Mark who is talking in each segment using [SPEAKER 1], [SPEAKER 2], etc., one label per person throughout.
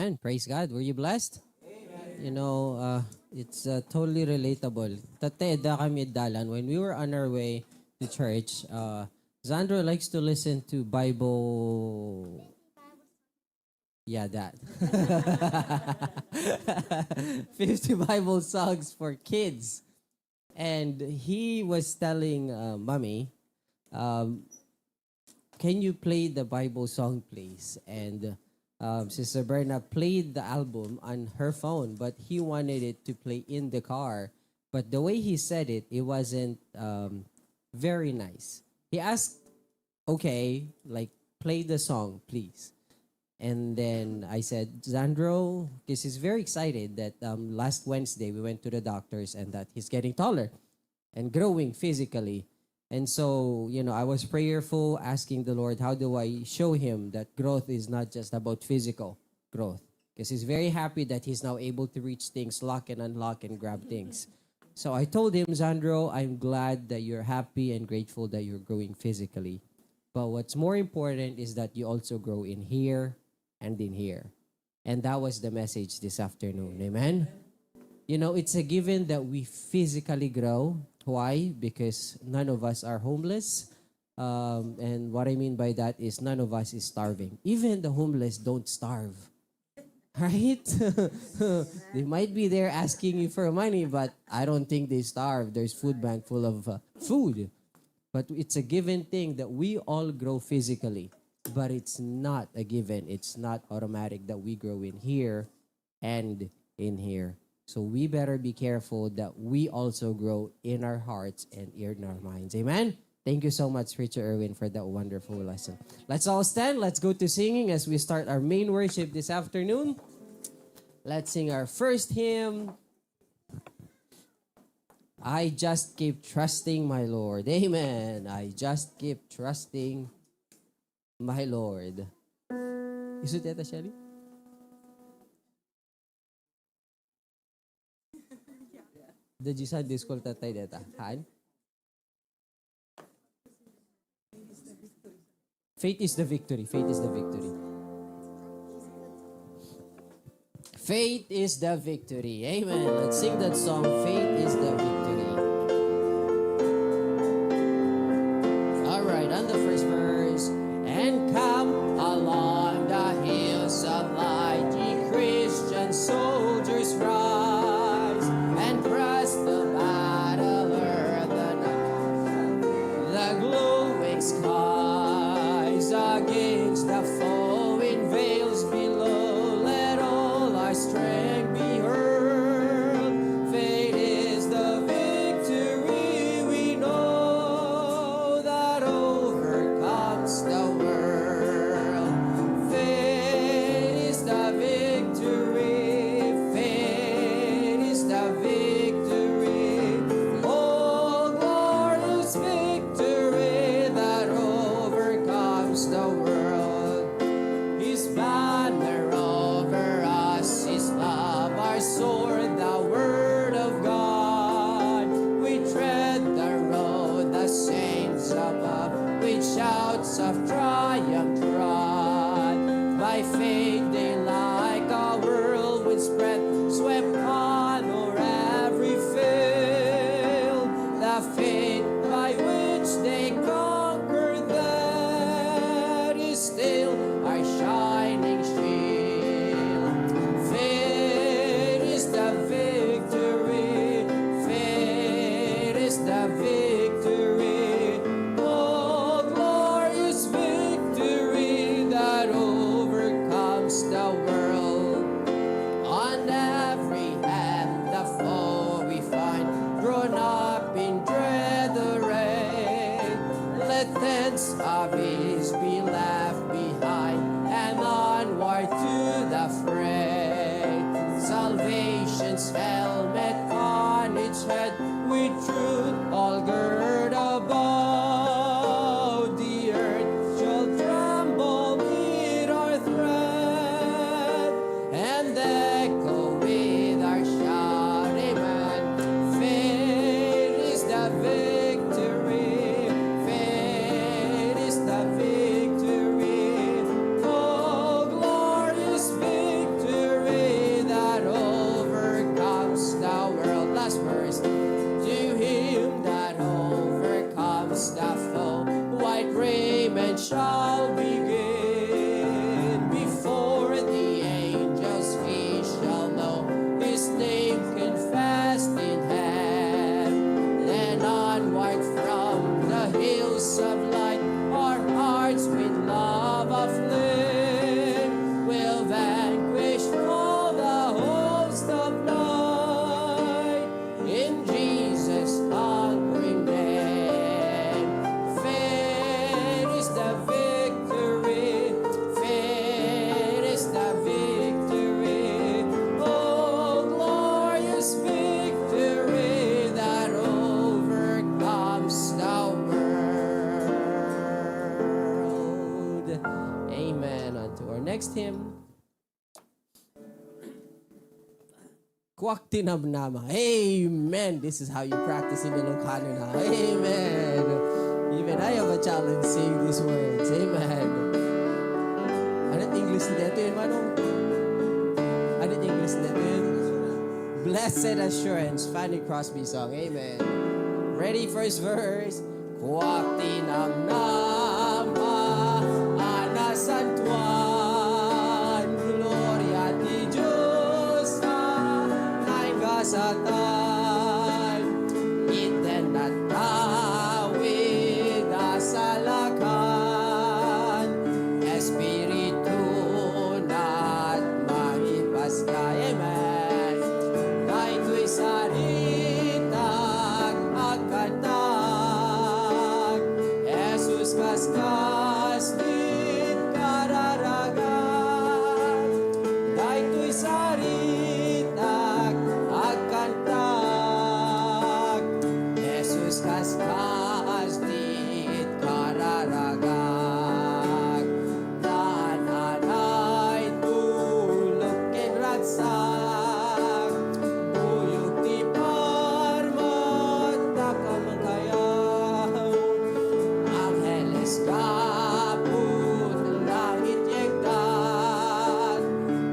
[SPEAKER 1] Amen. Praise God. Were you blessed? You know, it's totally relatable. Tateda kami dalan. When we were on our way to church, Zandro likes to listen to Bible. Yeah, that. 50 Bible songs for kids. And he was telling mommy, um, can you play the Bible song, please? And Sister Berna played the album on her phone, but he wanted it to play in the car. But the way he said it, it wasn't very nice. He asked, okay, like, play the song, please. And then I said, Zandro, because he's very excited that last Wednesday we went to the doctors and that he's getting taller and growing physically. And so, you know, I was prayerful, asking the Lord, how do I show him that growth is not just about physical growth? Because he's very happy that he's now able to reach things, lock and unlock and grab things. So I told him, Zandro, I'm glad that you're happy and grateful that you're growing physically. But what's more important is that you also grow in here and in here. And that was the message this afternoon. Amen? You know, it's a given that we physically grow. Why? Because none of us are homeless. And what I mean by that is none of us is starving. Even the homeless don't starve. Right? They might be there asking you for money, but I don't think they starve. There's food bank full of food. But it's a given thing that we all grow physically. But it's not a given. It's not automatic that we grow in here and in here. So we better be careful that we also grow in our hearts and in our minds. Amen? Thank you so much, Preacher Erwin, for that wonderful lesson. Let's all stand. Let's go to singing as we start our main worship this afternoon. Let's sing our first hymn. I just keep trusting my Lord. Amen. I just keep trusting my Lord. Is it that, Shelly? The Jisan Discord tatay data. Han? Faith is the victory. Faith is the victory. Faith is the victory. Amen. Let's sing that song. Faith is the victory. All right, on the first verse. And come along the hills of light, ye Christian soldiers, rise and press the battle o'er the night, the glowing skies against the flowing veils below. Let all our strength be hurled. Faith is the victory we know that overcomes the world. Faith is the victory. Faith is the victory. Oh, glorious victory that overcomes the world. His banner over us, His love, our sword, the word of God. We tread the road, the saints above, with shouts of triumph trod. By faith they like a whirlwind spread, swept on o'er every field. The faith by which they conquer that is still our shining shield. Faith is the victory. Faith is the victory. Oh, glorious victory that overcomes the world. On every hand the foe we find, drawn up in dread array. Let tents of ease be left behind, and onward to the fray. Salvation's helmet on its head, with truth all girt about. The earth shall tremble with our threat, and echo with our shout. Amen. Faith is the victory. Faith is the victory. Oh, glorious victory him. Kuwak tinamnama. Amen. This is how you practice in Ilocano now. Amen. Even I have a challenge saying these words. Amen. Anong English nito yun, Manong? Anong English nito yun? Blessed Assurance, Fanny Crosby song. Amen. Ready? First verse. Kuwak tinamnama, anasan tuwan, gloria ti Diyos na kasatan, iten at tawid asalakan, Espiritu na't mahipasya. Amen. Kahit ko'y salitag agkatag, Jesus kaskas din kararagan. Kahit ko'y salitag agkatag, Jesus kaskas din kararagan. Nananay tulog kinragsag, buyog ti parmat nakamangkayaw. Angeles kaput langit yegdan,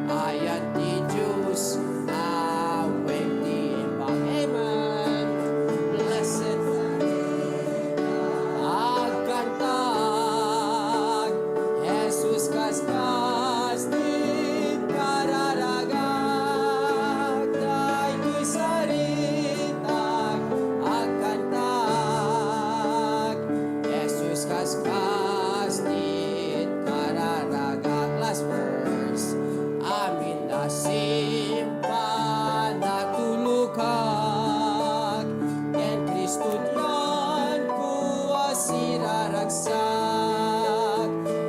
[SPEAKER 1] ayat ti Diyos aweng timbang. Amen. Blessed agkantag, Jesus kaskas din kararagag. Dahil saritag agkantag, Jesus kaskas din kararagag. Last verse. Amin na simpa na tulukag, ken Kristo yan kuwa siraragsak,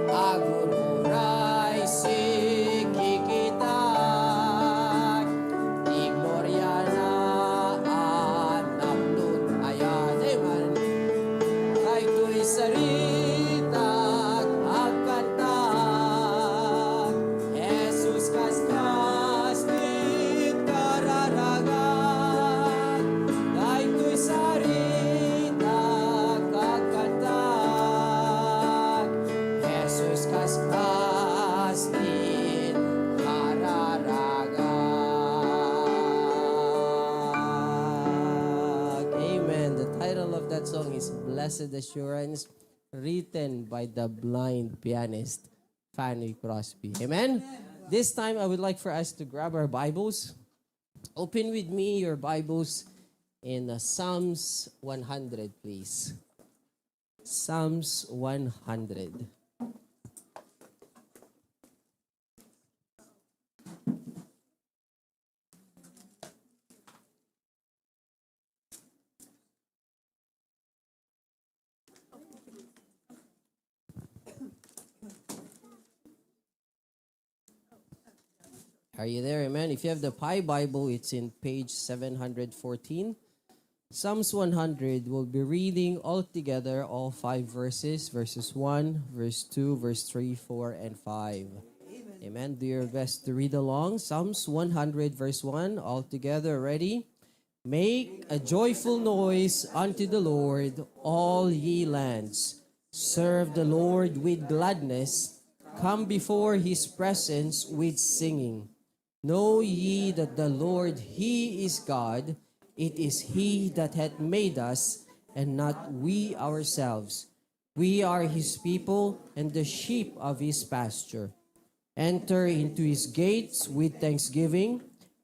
[SPEAKER 1] agururay sikikitag, di gloria na anapnut. Ayan, amen. Kahit ko'y saritag agkantag, Jesus kaskas din kararagan. Kahit ko'y saritag agkantag, Jesus kaskas din kararagan. Amen. The title of that song is Blessed Assurance, written by the blind pianist Fanny Crosby. Amen. This time I would like for us to grab our Bibles. Open with me your Bibles in Psalms 100, please. Psalms 100. Are you there? Amen. If you have the Pi Bible, it's in page 714. Psalms 100, we'll be reading all together all 5 verses. Verses 1, verse 2, verse 3, 4, and 5. Amen. Do your best to read along. Psalms 100, verse 1, all together. Ready? Make a joyful noise unto the Lord, all ye lands. Serve the Lord with gladness. Come before his presence with singing. Know ye that the Lord, he is God. It is he that hath made us, and not we ourselves. We are his people, and the sheep of his pasture. Enter into his gates with thanksgiving,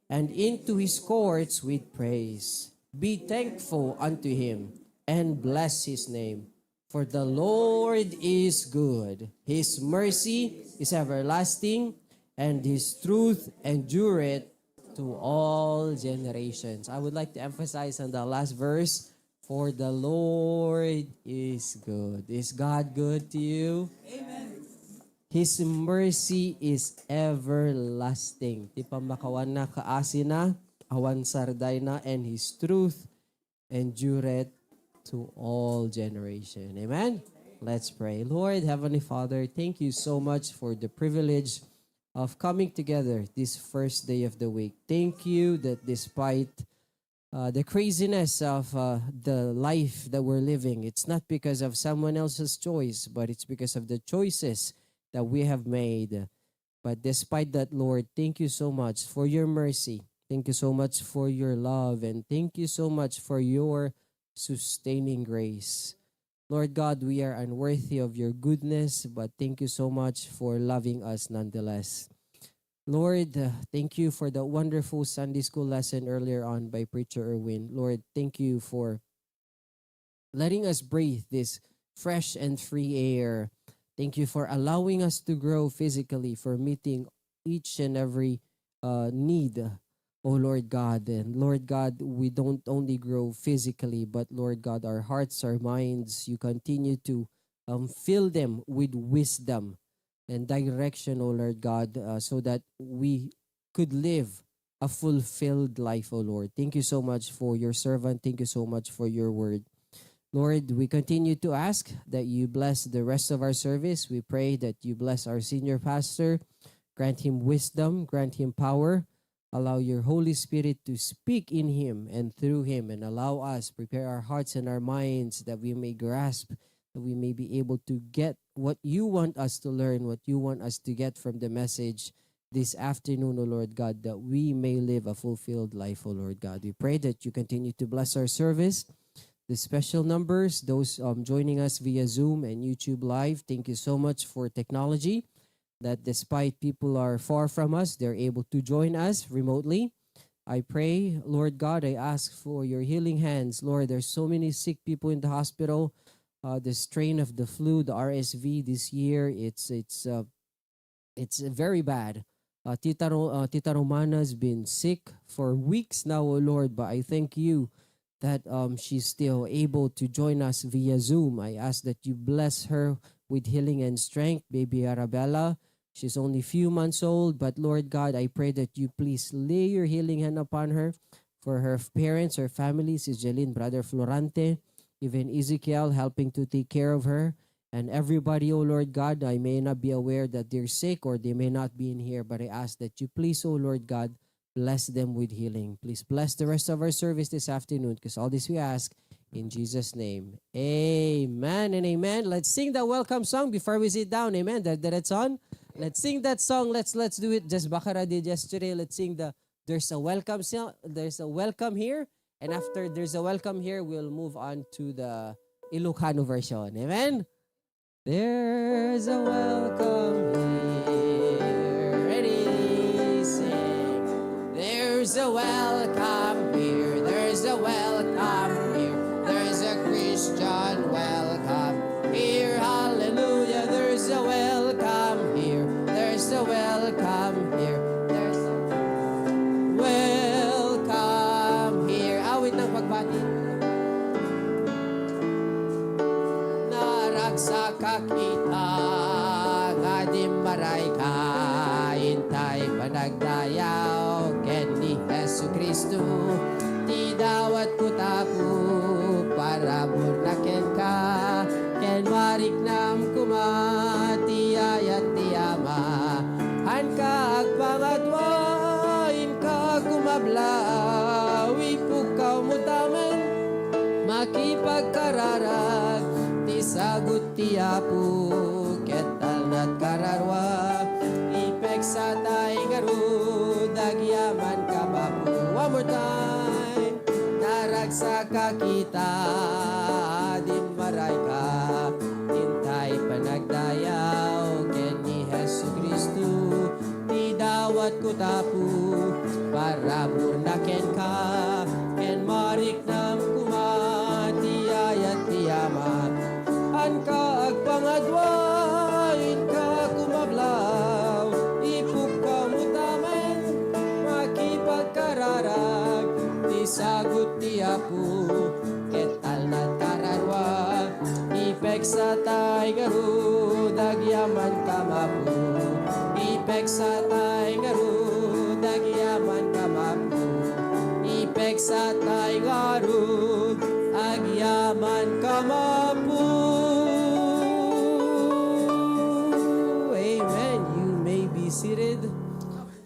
[SPEAKER 1] and into his courts with praise. Be thankful unto him, and bless his name. For the Lord is good. His mercy is everlasting, and his truth endureth to all generations. I would like to emphasize on the last verse, for the Lord is good. Is God good to you?
[SPEAKER 2] Amen.
[SPEAKER 1] His mercy is everlasting. Ti pamakawan na kaasi na, awan sarday na, and his truth endureth to all generation. Amen? Let's pray. Lord, Heavenly Father, thank you so much for the privilege of coming together this first day of the week. Thank you that despite the craziness of the life that we're living, it's not because of someone else's choice, but it's because of the choices that we have made. But despite that, Lord, thank you so much for your mercy. Thank you so much for your love. And thank you so much for your sustaining grace. Lord God, we are unworthy of your goodness, but thank you so much for loving us nonetheless. Lord, thank you for the wonderful Sunday school lesson earlier on by Preacher Erwin. Lord, thank you for letting us breathe this fresh and free air. Thank you for allowing us to grow physically, for meeting each and every need, oh Lord God. And Lord God, we don't only grow physically, but Lord God, our hearts, our minds, you continue to fill them with wisdom and direction, oh Lord God, so that we could live a fulfilled life, oh Lord. Thank you so much for your servant. Thank you so much for your word. Lord, we continue to ask that you bless the rest of our service. We pray that you bless our senior pastor, grant him wisdom, grant him power, allow your Holy Spirit to speak in him and through him, and allow us, prepare our hearts and our minds that we may grasp, that we may be able to get what you want us to learn, what you want us to get from the message this afternoon, O Lord God, that we may live a fulfilled life, O Lord God. We pray that you continue to bless our service, the special numbers, those joining us via Zoom and YouTube Live. Thank you so much for technology, that despite people are far from us, they're able to join us remotely. I pray, Lord God, I ask for your healing hands. Lord, there's so many sick people in the hospital. The strain of the flu, the RSV this year, it's very bad. Tita Romana's been sick for weeks now, oh Lord, but I thank you that she's still able to join us via Zoom. I ask that you bless her with healing and strength. Baby Arabella, she's only a few months old, but Lord God, I pray that you please lay your healing hand upon her. For her parents, her family, Sis Jeline, Brother Florante, even Ezekiel helping to take care of her. And everybody, oh Lord God, I may not be aware that they're sick or they may not be in here, but I ask that you please, oh Lord God, bless them with healing. Please bless the rest of our service this afternoon, because all this we ask in Jesus' name. Amen and amen. Let's sing the welcome song before we sit down. Amen. That's on. Let's sing that song. Let's do it. Just Bacarra did yesterday. Let's sing the There's a Welcome song. There's a welcome here. And after There's a Welcome here, we'll move on to the Ilocano version. Amen. There's a welcome here. Ready, sing. There's a welcome here. There's a welcome here. There's a Christian welcome here. Hallelujah. There's a welcome here. There's a welcome here. There's a welcome here. Awit ng pagbati. Sa kakita nga di maray ka intay panagdayaw ken ni Jesu Kristo ti dawat ko tapo para burnaken ka ken mariknam kumati ayat ti ama han ka agpangadwain ka kumablaw ipukaw mo taman makipagkararag sagut tiapu ketal nat kararwa ipek sa tay garu dagyaman kabapu. One more time. Naragsa ka kita din maray ka intay panagdayaw ken ni Jesu Kristo ti dawat ko tapu para burnaken ka ken mariknam kumati ayat tiamat an ka agpangadwain ka kumablaw ipukaw mo taman makipagkararag ti sagut ti apu ketal na kararwa ipek sa tay garu dagyaman kamapu ipek sa tay garu dagyaman kamapu ipek sa tay garu agyaman kamapu. Seated.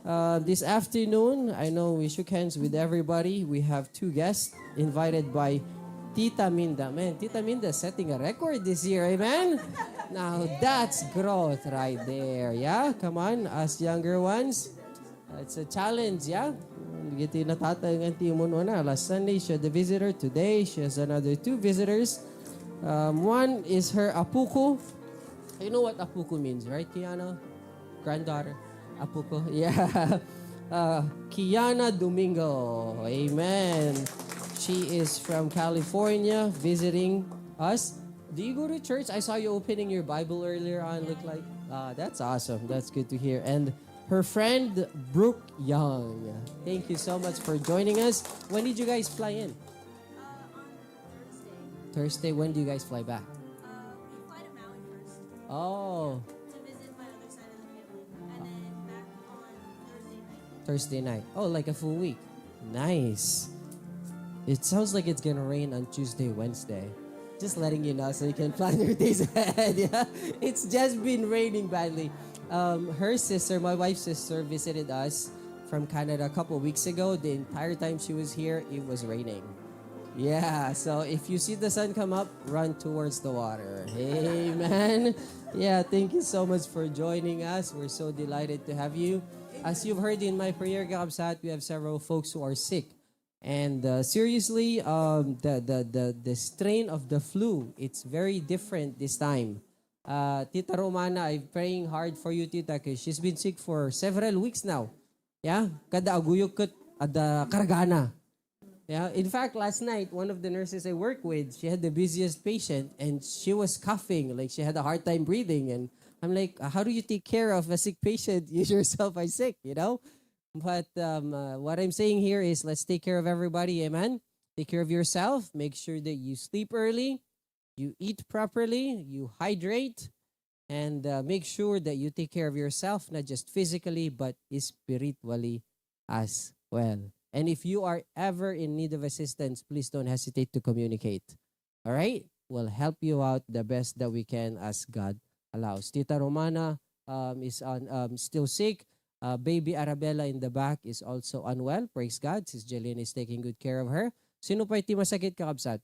[SPEAKER 1] This afternoon, I know we shook hands with everybody. We have two guests invited by Tita Minda. Man, Tita Minda setting a record this year, amen? Now, that's growth right there, yeah? Come on, us younger ones. It's a challenge, yeah? Giti natatay ang timo na. Last Sunday, she had a visitor. Today, she has another two visitors. One is her apuko. You know what apuko means, right, Kiana? Granddaughter. Apuko. Yeah. Kiana Domingo. Amen. She is from California visiting us. Do you go to church? I saw you opening your Bible earlier on. Look like that's awesome. That's good to hear. And her friend Brooke Young. Thank you so much for joining us. When did you guys fly in?
[SPEAKER 2] On
[SPEAKER 1] Thursday. When do you guys fly back?
[SPEAKER 2] We fly to Maui first
[SPEAKER 1] Oh,
[SPEAKER 2] to visit my other side of the family, and then back on Thursday night.
[SPEAKER 1] Thursday night. Oh, like a full week. Nice. It sounds like it's gonna rain on Tuesday, Wednesday. Just letting you know so you can plan your days ahead. Yeah, it's just been raining badly. Her sister, my wife's sister, visited us from Canada a couple weeks ago. The entire time she was here, it was raining. Yeah, so if you see the sun come up, run towards the water. Amen. Yeah, thank you so much for joining us. We're so delighted to have you. As you've heard in my prayer, Gabsat, we have several folks who are sick. And seriously, the strain of the flu, it's very different this time. Tita Romana, I'm praying hard for you, Tita, because she's been sick for several weeks now. Yeah, kada aguyok ada kargana. Yeah, in fact, last night, one of the nurses I work with, she had the busiest patient and she was coughing, like she had a hard time breathing. And I'm like, how do you take care of a sick patient? You yourself are sick, you know? But what I'm saying here is let's take care of everybody, amen? Take care of yourself. Make sure that you sleep early, you eat properly, you hydrate, and make sure that you take care of yourself, not just physically, but spiritually as well. And if you are ever in need of assistance, please don't hesitate to communicate. All right? We'll help you out the best that we can as God allows. Tita Romana is still sick. Baby Arabella in the back is also unwell. Praise God. Sis Jeline is taking good care of her. Sino pa iti masakit kakabsat?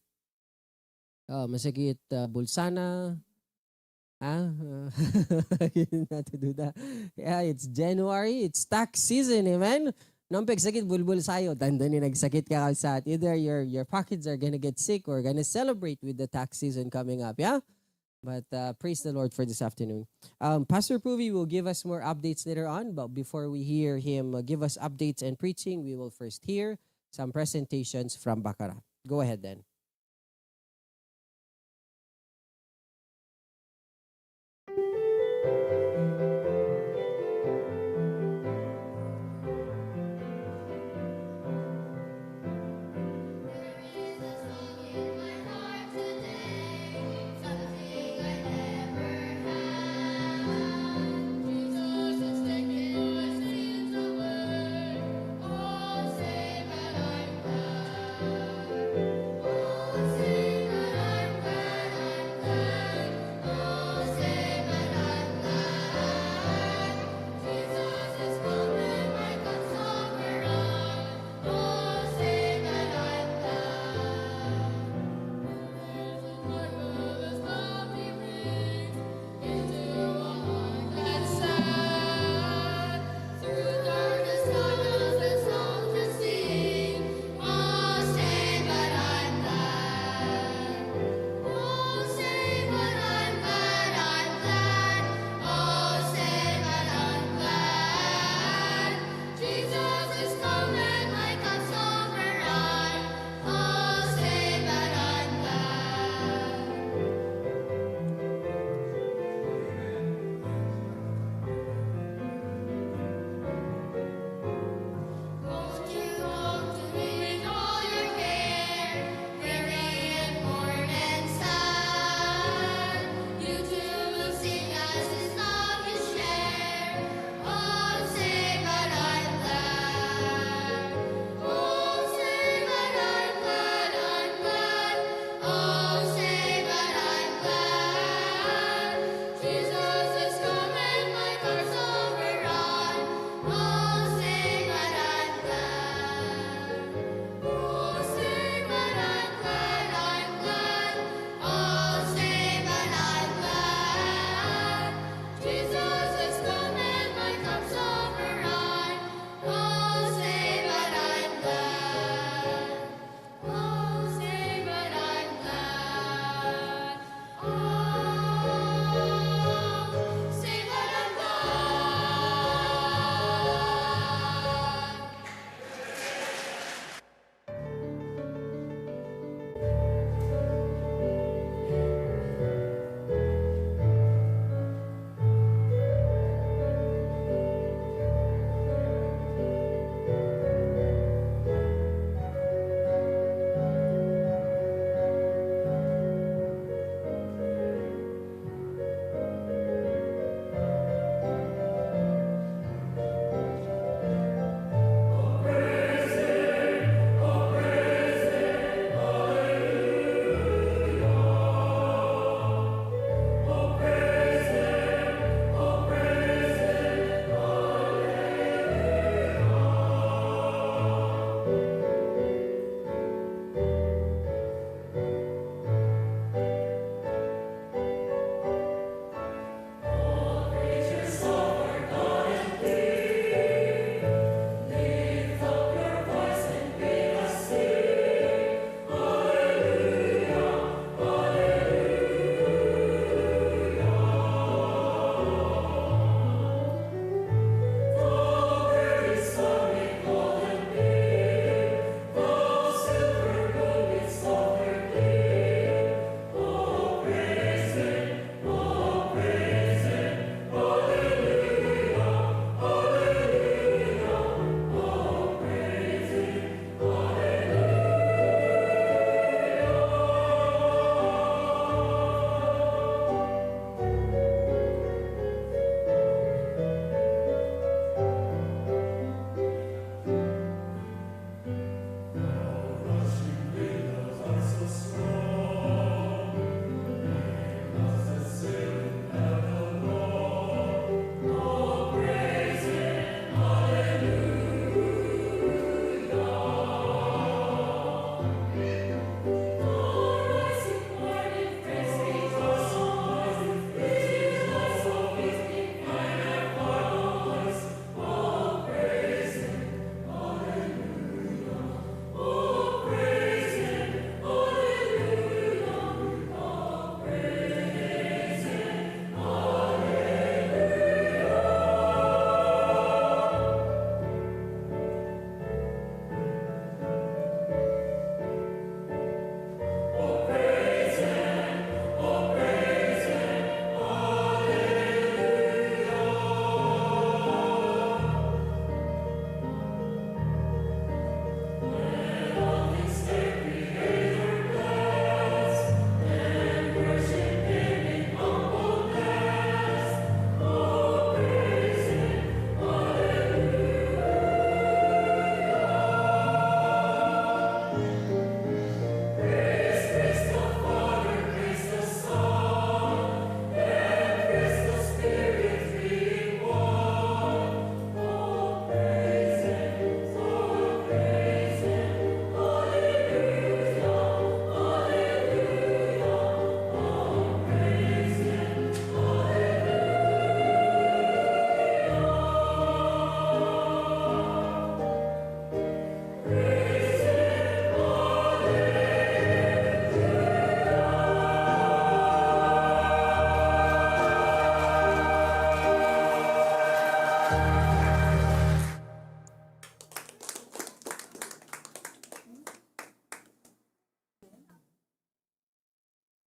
[SPEAKER 1] Masakit bulsana. Not to do that. Yeah, it's January. It's tax season, amen? Nung pagsakit bulbul sayo, tanda ni nagsakit ka kakabsat. Either your pockets are gonna get sick or gonna celebrate with the tax season coming up, yeah? But praise the Lord for this afternoon. Pastor Puvi will give us more updates later on. But before we hear him give us updates and preaching, we will first hear some presentations from Bacarra. Go ahead then.
[SPEAKER 3] All save and I'm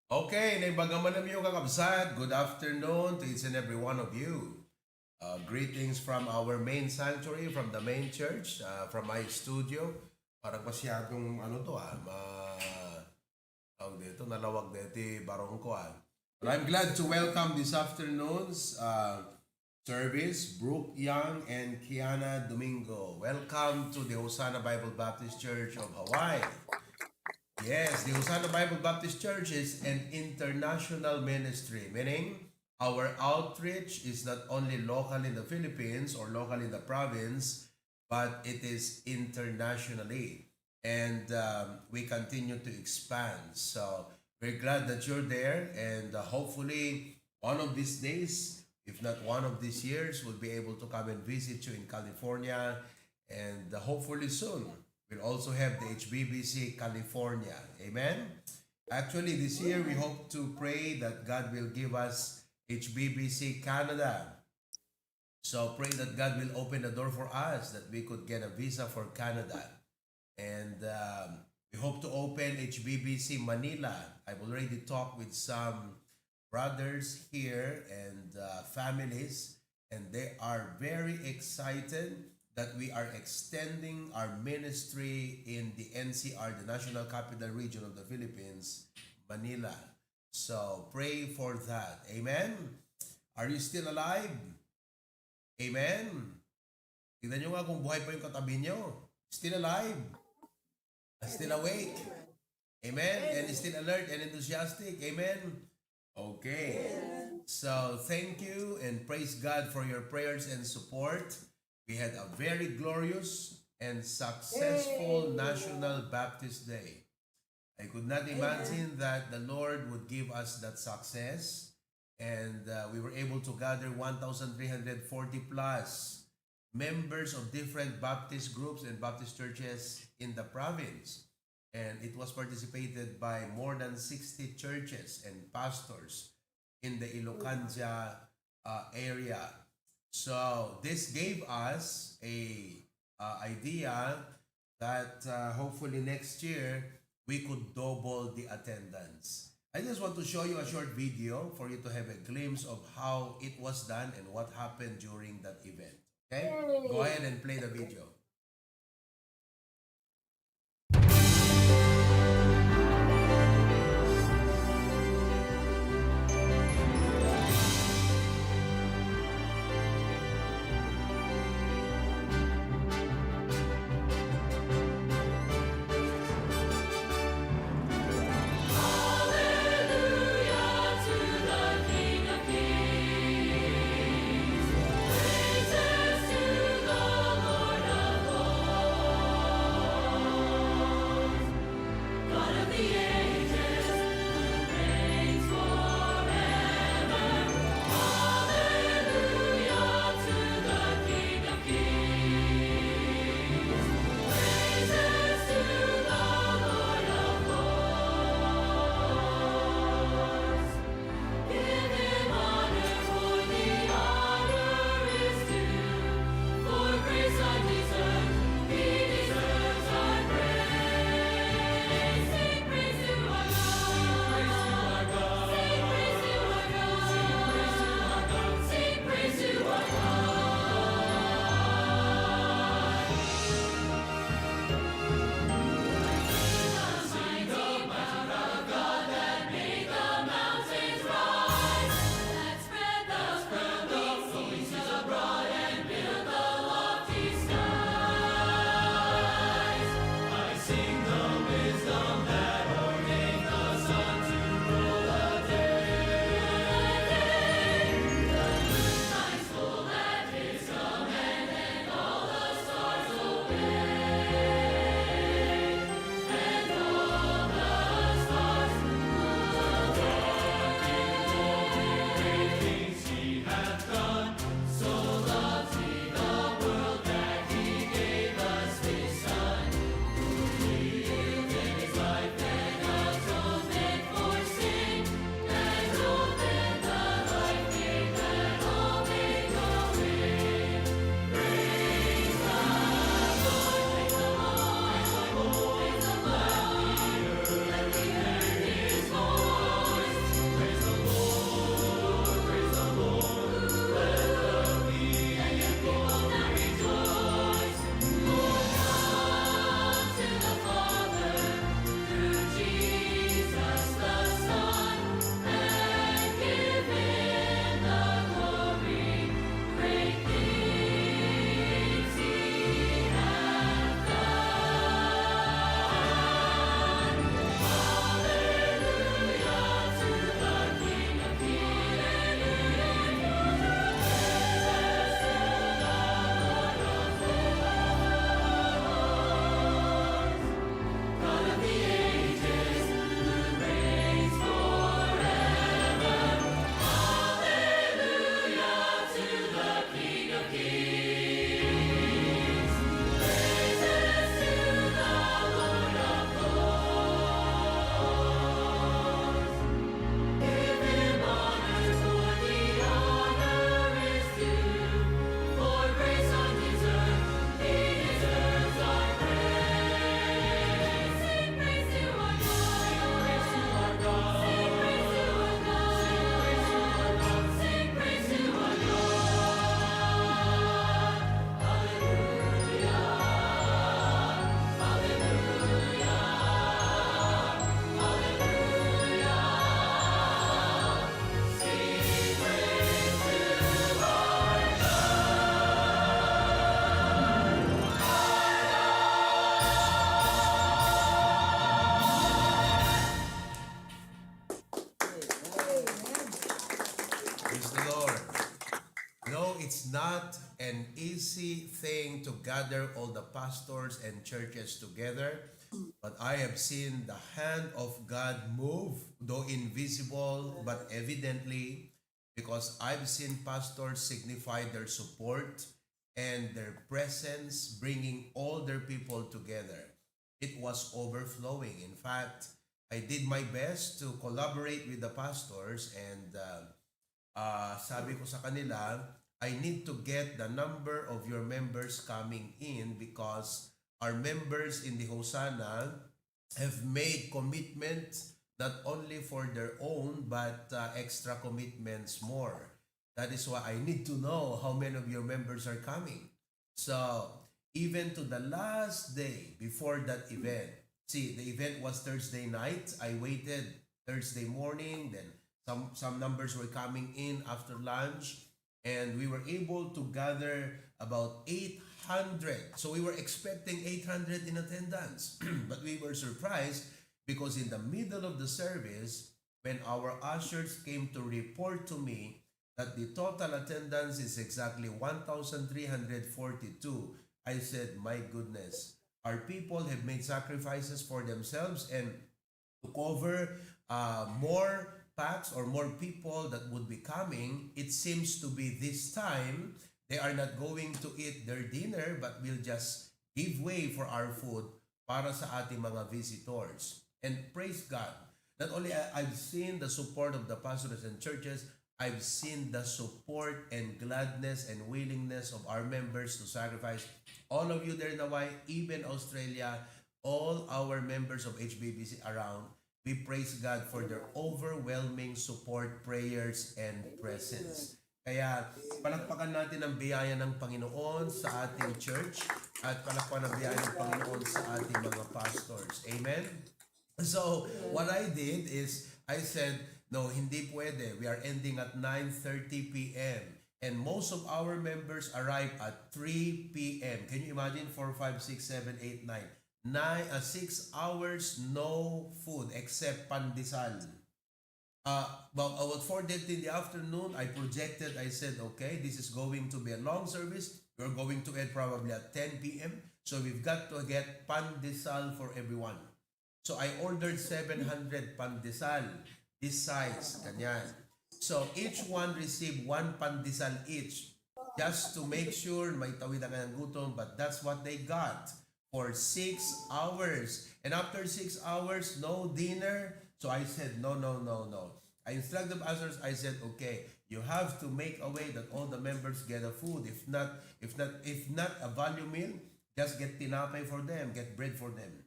[SPEAKER 3] Okay, naibagaman namin yung kakabsat. Good afternoon to each and every one of you. Greetings from our main sanctuary, from the main church, from my studio. Parang masyadong ano to tawag dito, nalawag dito, barong ko But I'm glad to welcome this afternoon's service, Brooke Young and Kiana Domingo. Welcome to the Hosanna Bible Baptist Church of Hawaii. Yes, the Hosanna Bible Baptist Church is an international ministry, meaning our outreach is not only local in the Philippines or local in the province, but it is internationally. And we continue to expand. So we're glad that you're there, and hopefully one of these days, if not one of these years, we'll be able to come and visit you in California, and hopefully soon we'll also have the HBBC California. Amen. Actually, this year we hope to pray that God will give us HBBC Canada. So pray that God will open the door for us, that we could get a visa for Canada. And we hope to open HBBC Manila. I've already talked with some brothers here and families, and they are very excited that we are extending our ministry in the NCR, the National Capital Region of the Philippines, Manila. So pray for that. Amen. Are you still alive? Amen. Tignan nyo nga kung buhay pa yung katabi nyo. Still alive. Still awake. Amen. And still alert and enthusiastic. Amen. Okay. So thank you and praise God for your prayers and support. We had a very glorious and successful National Baptist Day. I could not imagine that the Lord would give us that success. And we were able to gather 1,340 plus members of different Baptist groups and Baptist churches in the province. And it was participated by more than 60 churches and pastors in the Ilocos area. So this gave us a idea that hopefully next year we could double the attendance. I just want to show you a short video for you to have a glimpse of how it was done and what happened during that event. Okay? Go ahead and play the video. not an easy thing to gather all the pastors and churches together, but I have seen the hand of God move, though invisible, but evidently, because I've seen pastors signify their support and their presence, bringing all their people together. It was overflowing. In fact, I did my best to collaborate with the pastors and sabi ko sa kanila, I need to get the number of your members coming in because our members in the Hosanna have made commitments not only for their own but extra commitments more. That is why I need to know how many of your members are coming. So, even to the last day before that event, see, the event was Thursday night. I waited Thursday morning, then some numbers were coming in after lunch, and we were able to gather about 800. So we were expecting 800 in attendance, but we were surprised because in the middle of the service, when our ushers came to report to me that the total attendance is exactly 1,342, I said, my goodness, our people have made sacrifices for themselves and to cover more packs or more people that would be coming. It seems to be this time they are not going to eat their dinner but will just give way for our food para sa ating mga visitors. And praise God, not only I've seen the support of the pastors and churches, I've seen the support and gladness and willingness of our members to sacrifice. All of you there in Hawaii, even Australia, all our members of HBBC around, we praise God for their overwhelming support, prayers, and presence. Kaya palakpakan natin ang biyaya ng Panginoon sa ating church at palakpakan ang biyaya ng Panginoon sa ating mga pastors. Amen? So, what I did is, I said, no, hindi pwede. We are ending at 9:30 p.m. And most of our members arrive at 3 p.m. Can you imagine? 4, 5, 6, 7, 8, 9. 6 hours, no food except pandesal. About 4:30 in the afternoon, I projected, I said, okay, this is going to be a long service. We're going to end probably at 10 p.m. So we've got to get pandesal for everyone. So I ordered 700 pandesal, this size, ganyan. So each one received one pandesal each, just to make sure may tawid na ng gutom, but that's what they got for 6 hours. And after 6 hours, no dinner. So I said, no. I instructed the pastors, I said, okay, you have to make a way that all the members get a food. If not a value meal, just get tinapay for them, get bread for them.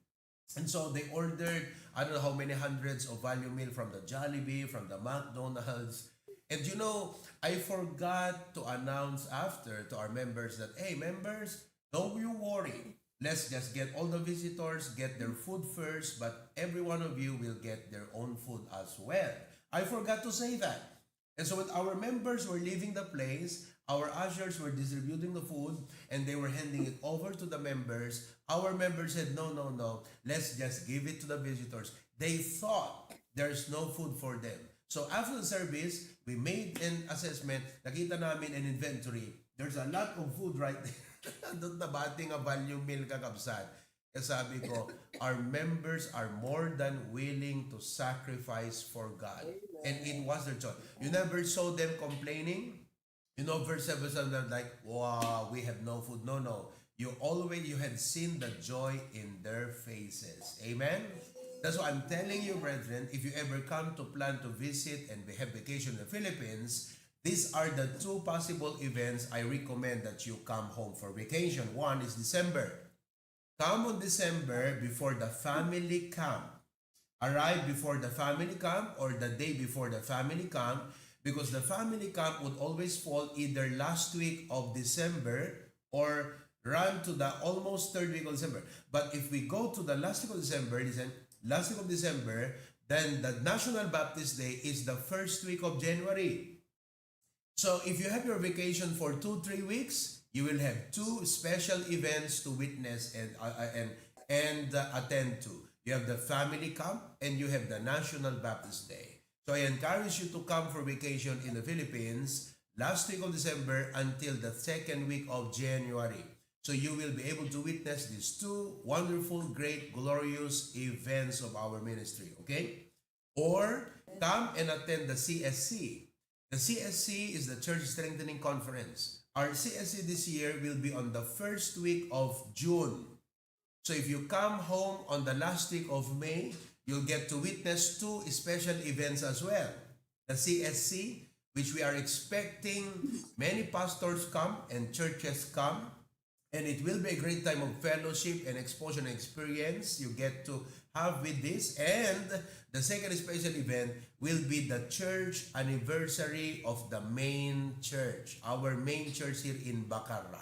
[SPEAKER 3] And so they ordered, I don't know how many hundreds of value meal from the Jollibee, from the McDonald's. And you know, I forgot to announce after to our members that, hey, members, don't you worry. Let's just get all the visitors, get their food first, but every one of you will get their own food as well. I forgot to say that. And so when our members were leaving the place, our ushers were distributing the food and they were handing it over to the members. Our members said, no, let's just give it to the visitors. They thought there's no food for them. So after the service, we made an assessment, nakita namin an inventory. There's a lot of food right there. Doon na bating a value meal kakabsat. Kaya sabi ko, our members are more than willing to sacrifice for God. And it was their choice. You never saw them complaining. You know, verse 7, they're like, wow, we have no food. No. You had seen the joy in their faces. Amen? That's why I'm telling you, brethren, if you ever come to plan to visit and we have vacation in the Philippines, these are the two possible events I recommend that you come home for vacation. One is December. Come on December before the family camp. Arrive before the family camp or the day before the family camp, because the family camp would always fall either last week of December or run to the almost third week of December. But if we go to the last week of December, then the National Baptist Day is the first week of January. So if you have your vacation for 2-3 weeks, you will have two special events to witness and attend to. You have the family camp and you have the National Baptist Day. So I encourage you to come for vacation in the Philippines last week of December until the second week of January. So you will be able to witness these two wonderful, great, glorious events of our ministry, okay? Or come and attend the CSC. The CSC is the Church Strengthening Conference. Our CSC this year will be on the first week of June. So if you come home on the last week of May, you'll get to witness two special events as well. The CSC, which we are expecting many pastors come and churches come. And it will be a great time of fellowship and exposure and experience you get to have with this. And the second special event will be the church anniversary of the main church, our main church here in Bacarra.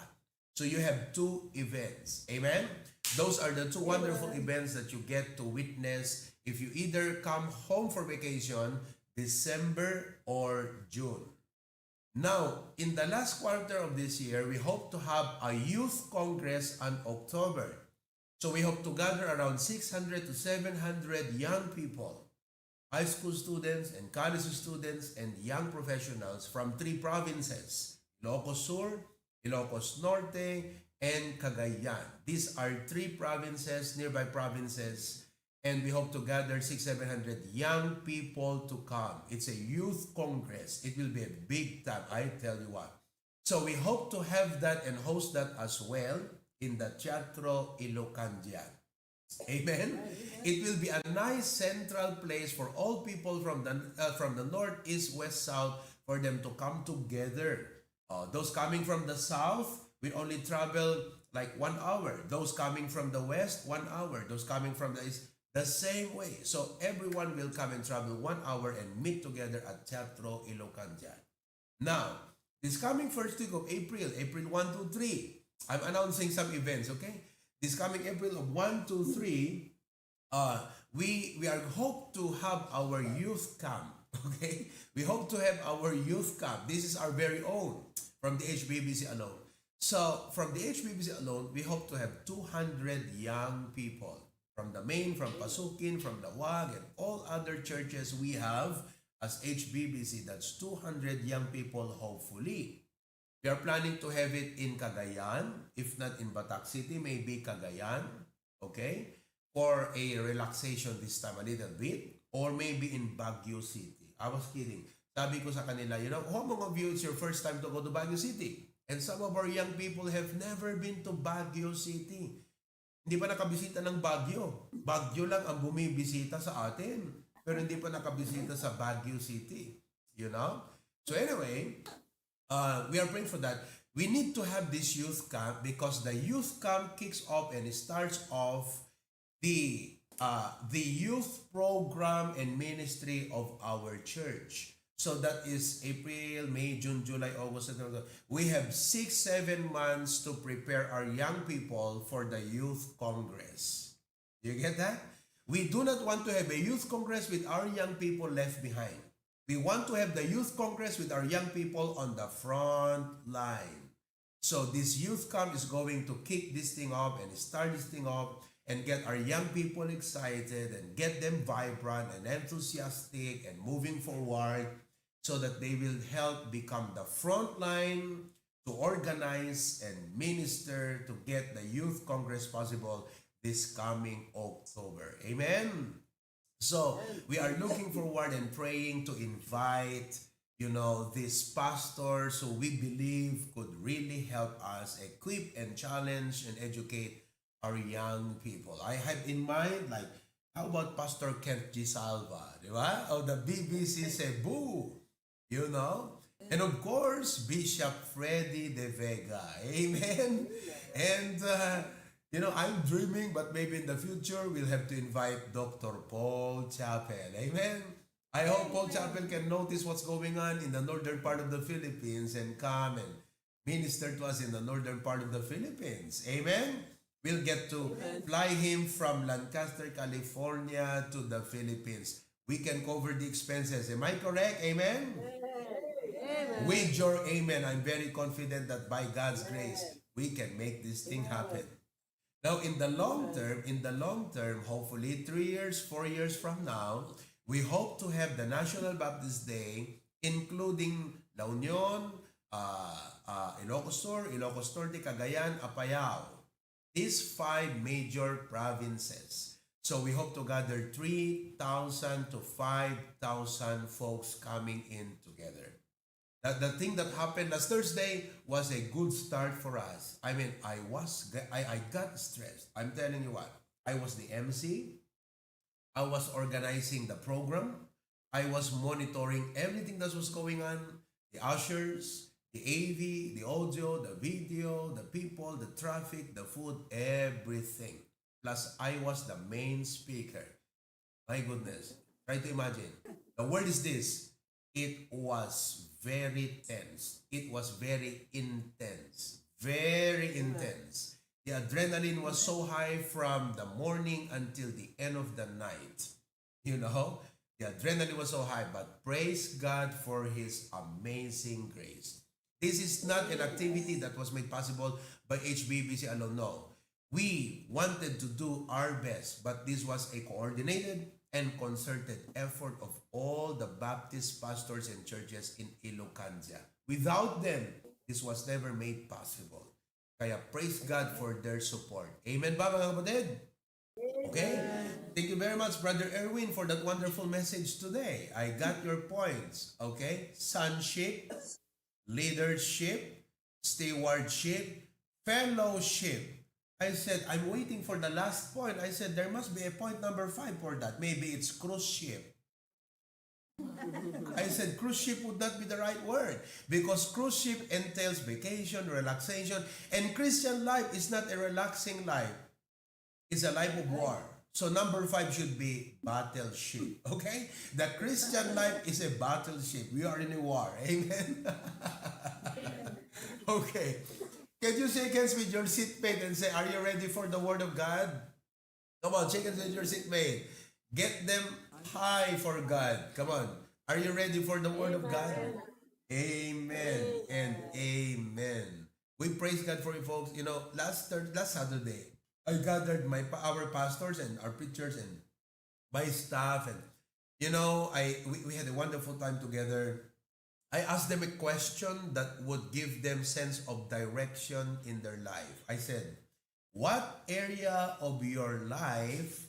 [SPEAKER 3] So you have two events. Amen? Those are the two wonderful events that you get to witness if you either come home for vacation, December or June. Now, in the last quarter of this year, we hope to have a youth congress in October. So we hope to gather around 600 to 700 young people, high school students and college students and young professionals from 3 provinces, Ilocos Sur, Ilocos Norte, and Cagayan. These are 3 provinces, nearby provinces, and we hope to gather 600-700 young people to come. It's a youth congress. It will be a big time, I tell you what. So we hope to have that and host that as well in the Teatro Ilocandian. Amen? It will be a nice central place for all people from the north, east, west, south, for them to come together. Those coming from the south will only travel like 1 hour. Those coming from the west, 1 hour. Those coming from the east, the same way. So everyone will come and travel 1 hour and meet together at Teatro Ilocandian. Now, this coming first week of April, April 1 to 3, I'm announcing some events, okay? This coming April of 1 to 3, we are hope to have our youth camp, okay? We hope to have our youth camp. This is our very own from the HBBC alone. So from the HBBC alone, we hope to have 200 young people from the main, from Pasukin, from the WAG, and all other churches we have as HBBC. That's 200 young people, hopefully. We are planning to have it in Cagayan, if not in Batac City, maybe Cagayan, okay? For a relaxation this time a little bit, or maybe in Baguio City. I was kidding. Sabi ko sa kanila, how many of you, it's your first time to go to Baguio City? And some of our young people have never been to Baguio City. Hindi pa nakabisita ng Baguio. Baguio lang ang bumibisita sa atin. Pero hindi pa nakabisita sa Baguio City. You know? So anyway, we are praying for that. We need to have this youth camp because the youth camp kicks off and it starts off the youth program and ministry of our church. So that is April, May, June, July, August, September. We have 6-7 months to prepare our young people for the youth congress. You get that? We do not want to have a youth congress with our young people left behind. We want to have the youth congress with our young people on the front line. So this youth camp is going to kick this thing off and start this thing off and get our young people excited and get them vibrant and enthusiastic and moving forward so that they will help become the front line to organize and minister to get the youth congress possible this coming October. Amen? So, we are looking forward and praying to invite, these pastors who we believe could really help us equip and challenge and educate our young people. I have in mind, how about Pastor Kent G. Salva, di ba? Of the BBC Cebu, And of course, Bishop Freddy De Vega. Amen? And, I'm dreaming, but maybe in the future, we'll have to invite Dr. Paul Chappell. Amen? I hope Paul Chappell can notice what's going on in the northern part of the Philippines and come and minister to us in the northern part of the Philippines. Amen? We'll get to fly him from Lancaster, California to the Philippines. We can cover the expenses. Am I correct? Amen? Amen. With your amen, I'm very confident that by God's grace, we can make this thing happen. Now, in the long term, hopefully 3 years, 4 years from now, we hope to have the National Baptist Day, including La Union, Ilocos Sur, Ilocos Norte, Cagayan, Apayao. These five major provinces. So we hope to gather 3,000 to 5,000 folks coming in together. The thing that happened last Thursday was a good start for us. I mean, I got stressed. I'm telling you what. I was the MC. I was organizing the program. I was monitoring everything that was going on. The ushers, the AV, the audio, the video, the people, the traffic, the food, everything. Plus, I was the main speaker. My goodness. Try to imagine. The word is this. It was very tense. It was very intense. Very intense. The adrenaline was so high from the morning until the end of the night. You know, the adrenaline was so high, but praise God for His amazing grace. This is not an activity that was made possible by HBBC alone. No. We wanted to do our best, but this was a coordinated and concerted effort of all the Baptist pastors and churches in Ilocos. Without them, this was never made possible. Kaya praise God for their support. Amen ba mga kapatid? Okay? Thank you very much, Brother Erwin, for that wonderful message today. I got your points. Okay? Sonship, leadership, stewardship, fellowship. I said, I'm waiting for the last point. I said, there must be a point number 5 for that. Maybe it's cruise ship. I said, cruise ship would not be the right word because cruise ship entails vacation, relaxation, and Christian life is not a relaxing life. It's a life of war. So number 5 should be battleship. Okay? The Christian life is a battleship. We are in a war. Amen? Okay. Can you shake hands with your seatmate and say, are you ready for the Word of God? Come on, shake hands with your seatmate. Get them high for God. Come on. Are you ready for the Word of God? Amen and amen. We praise God for you folks. You know, last Saturday, I gathered our pastors and our preachers and my staff, and you know, we had a wonderful time together. I asked them a question that would give them sense of direction in their life. I said, what area of your life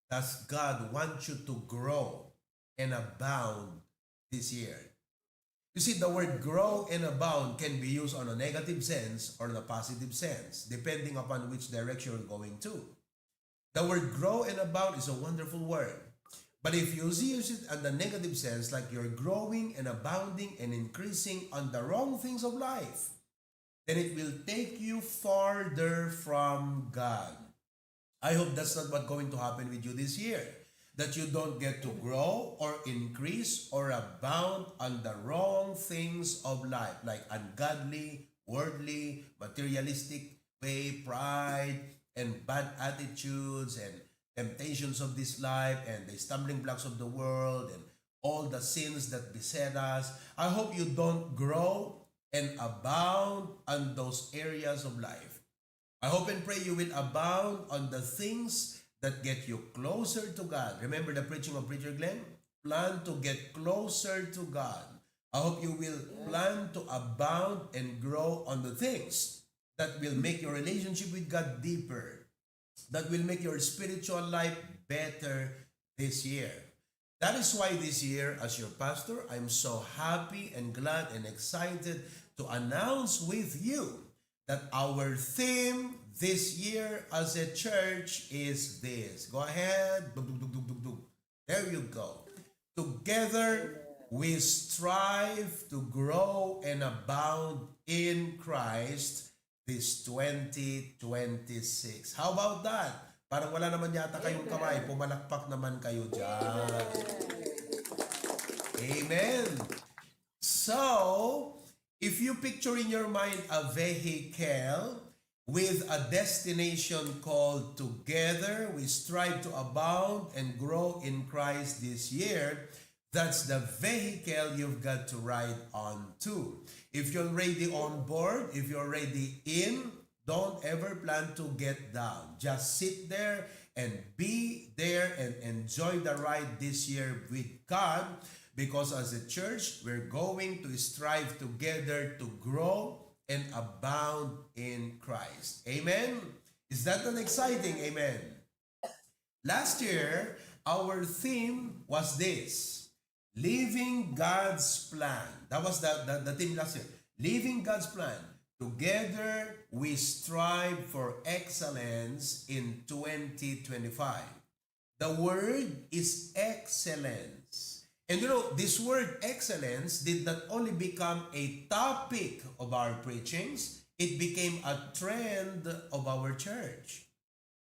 [SPEAKER 3] does God want you to grow and abound this year? You see, the word grow and abound can be used on a negative sense or in a positive sense, depending upon which direction you're going to. The word grow and abound is a wonderful word. But if you use it in the negative sense, like you're growing and abounding and increasing on the wrong things of life, then it will take you farther from God. I hope that's not what's going to happen with you this year. That you don't get to grow or increase or abound on the wrong things of life, like ungodly, worldly, materialistic way, pride, and bad attitudes, and temptations of this life, and the stumbling blocks of the world, and all the sins that beset us. I hope you don't grow and abound on those areas of life. I hope and pray you will abound on the things that get you closer to God. Remember the preaching of Preacher Glenn? Plan to get closer to God. I hope you will plan to abound and grow on the things that will make your relationship with God deeper, that will make your spiritual life better this year. That is why this year, as your pastor, I'm so happy and glad and excited to announce with you that our theme this year as a church is this. Go ahead. There you go. Together, we strive to grow and abound in Christ this 2026. How about that? Parang wala naman yata kayong kamay. Pumalakpak naman kayo dyan. Amen. So, if you picture in your mind a vehicle with a destination called Together, we strive to abound and grow in Christ this year, that's the vehicle you've got to ride on to. If you're already on board, if you're already in, don't ever plan to get down. Just sit there and be there and enjoy the ride this year with God, Because as a church, we're going to strive together to grow and abound in Christ. Amen? Is that an exciting amen? Last year, our theme was this: living God's plan. That was the theme last year. Living God's plan. Together, we strive for excellence in 2025. The word is excellence. And you know, this word excellence did not only become a topic of our preachings, it became a trend of our church.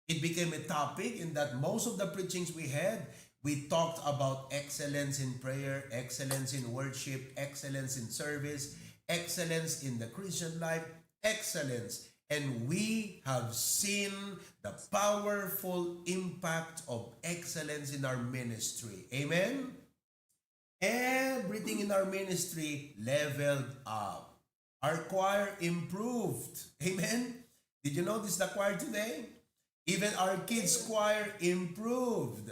[SPEAKER 3] It became a topic in that most of the preachings we had, we talked about excellence in prayer, excellence in worship, excellence in service, excellence in the Christian life, excellence. And we have seen the powerful impact of excellence in our ministry. Amen? Everything in our ministry leveled up. Our choir improved. Amen? Did you notice the choir today? Even our kids' choir improved.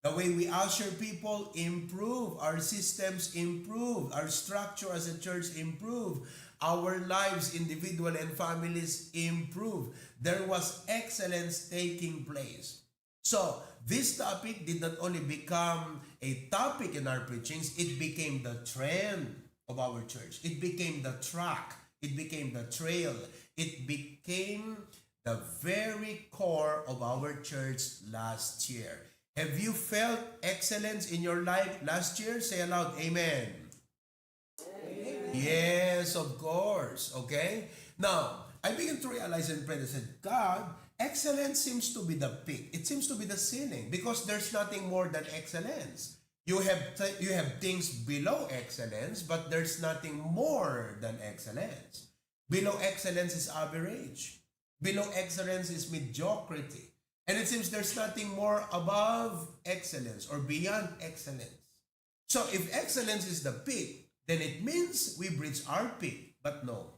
[SPEAKER 3] The way we usher people improved. Our systems improved. Our structure as a church improved. Our lives, individual and families, improved. There was excellence taking place. So, this topic did not only become a topic in our preachings, it became the trend of our church. It became the track. It became the trail. It became the very core of our church last year. Have you felt excellence in your life last year? Say aloud, amen. Amen. Yes, of course. Okay? Now, I begin to realize and pray and said, God, excellence seems to be the peak. It seems to be the ceiling because there's nothing more than excellence. You have things below excellence, but there's nothing more than excellence. Below excellence is average. Below excellence is mediocrity. And it seems there's nothing more above excellence or beyond excellence. So if excellence is the peak, then it means we've reached our peak. But no.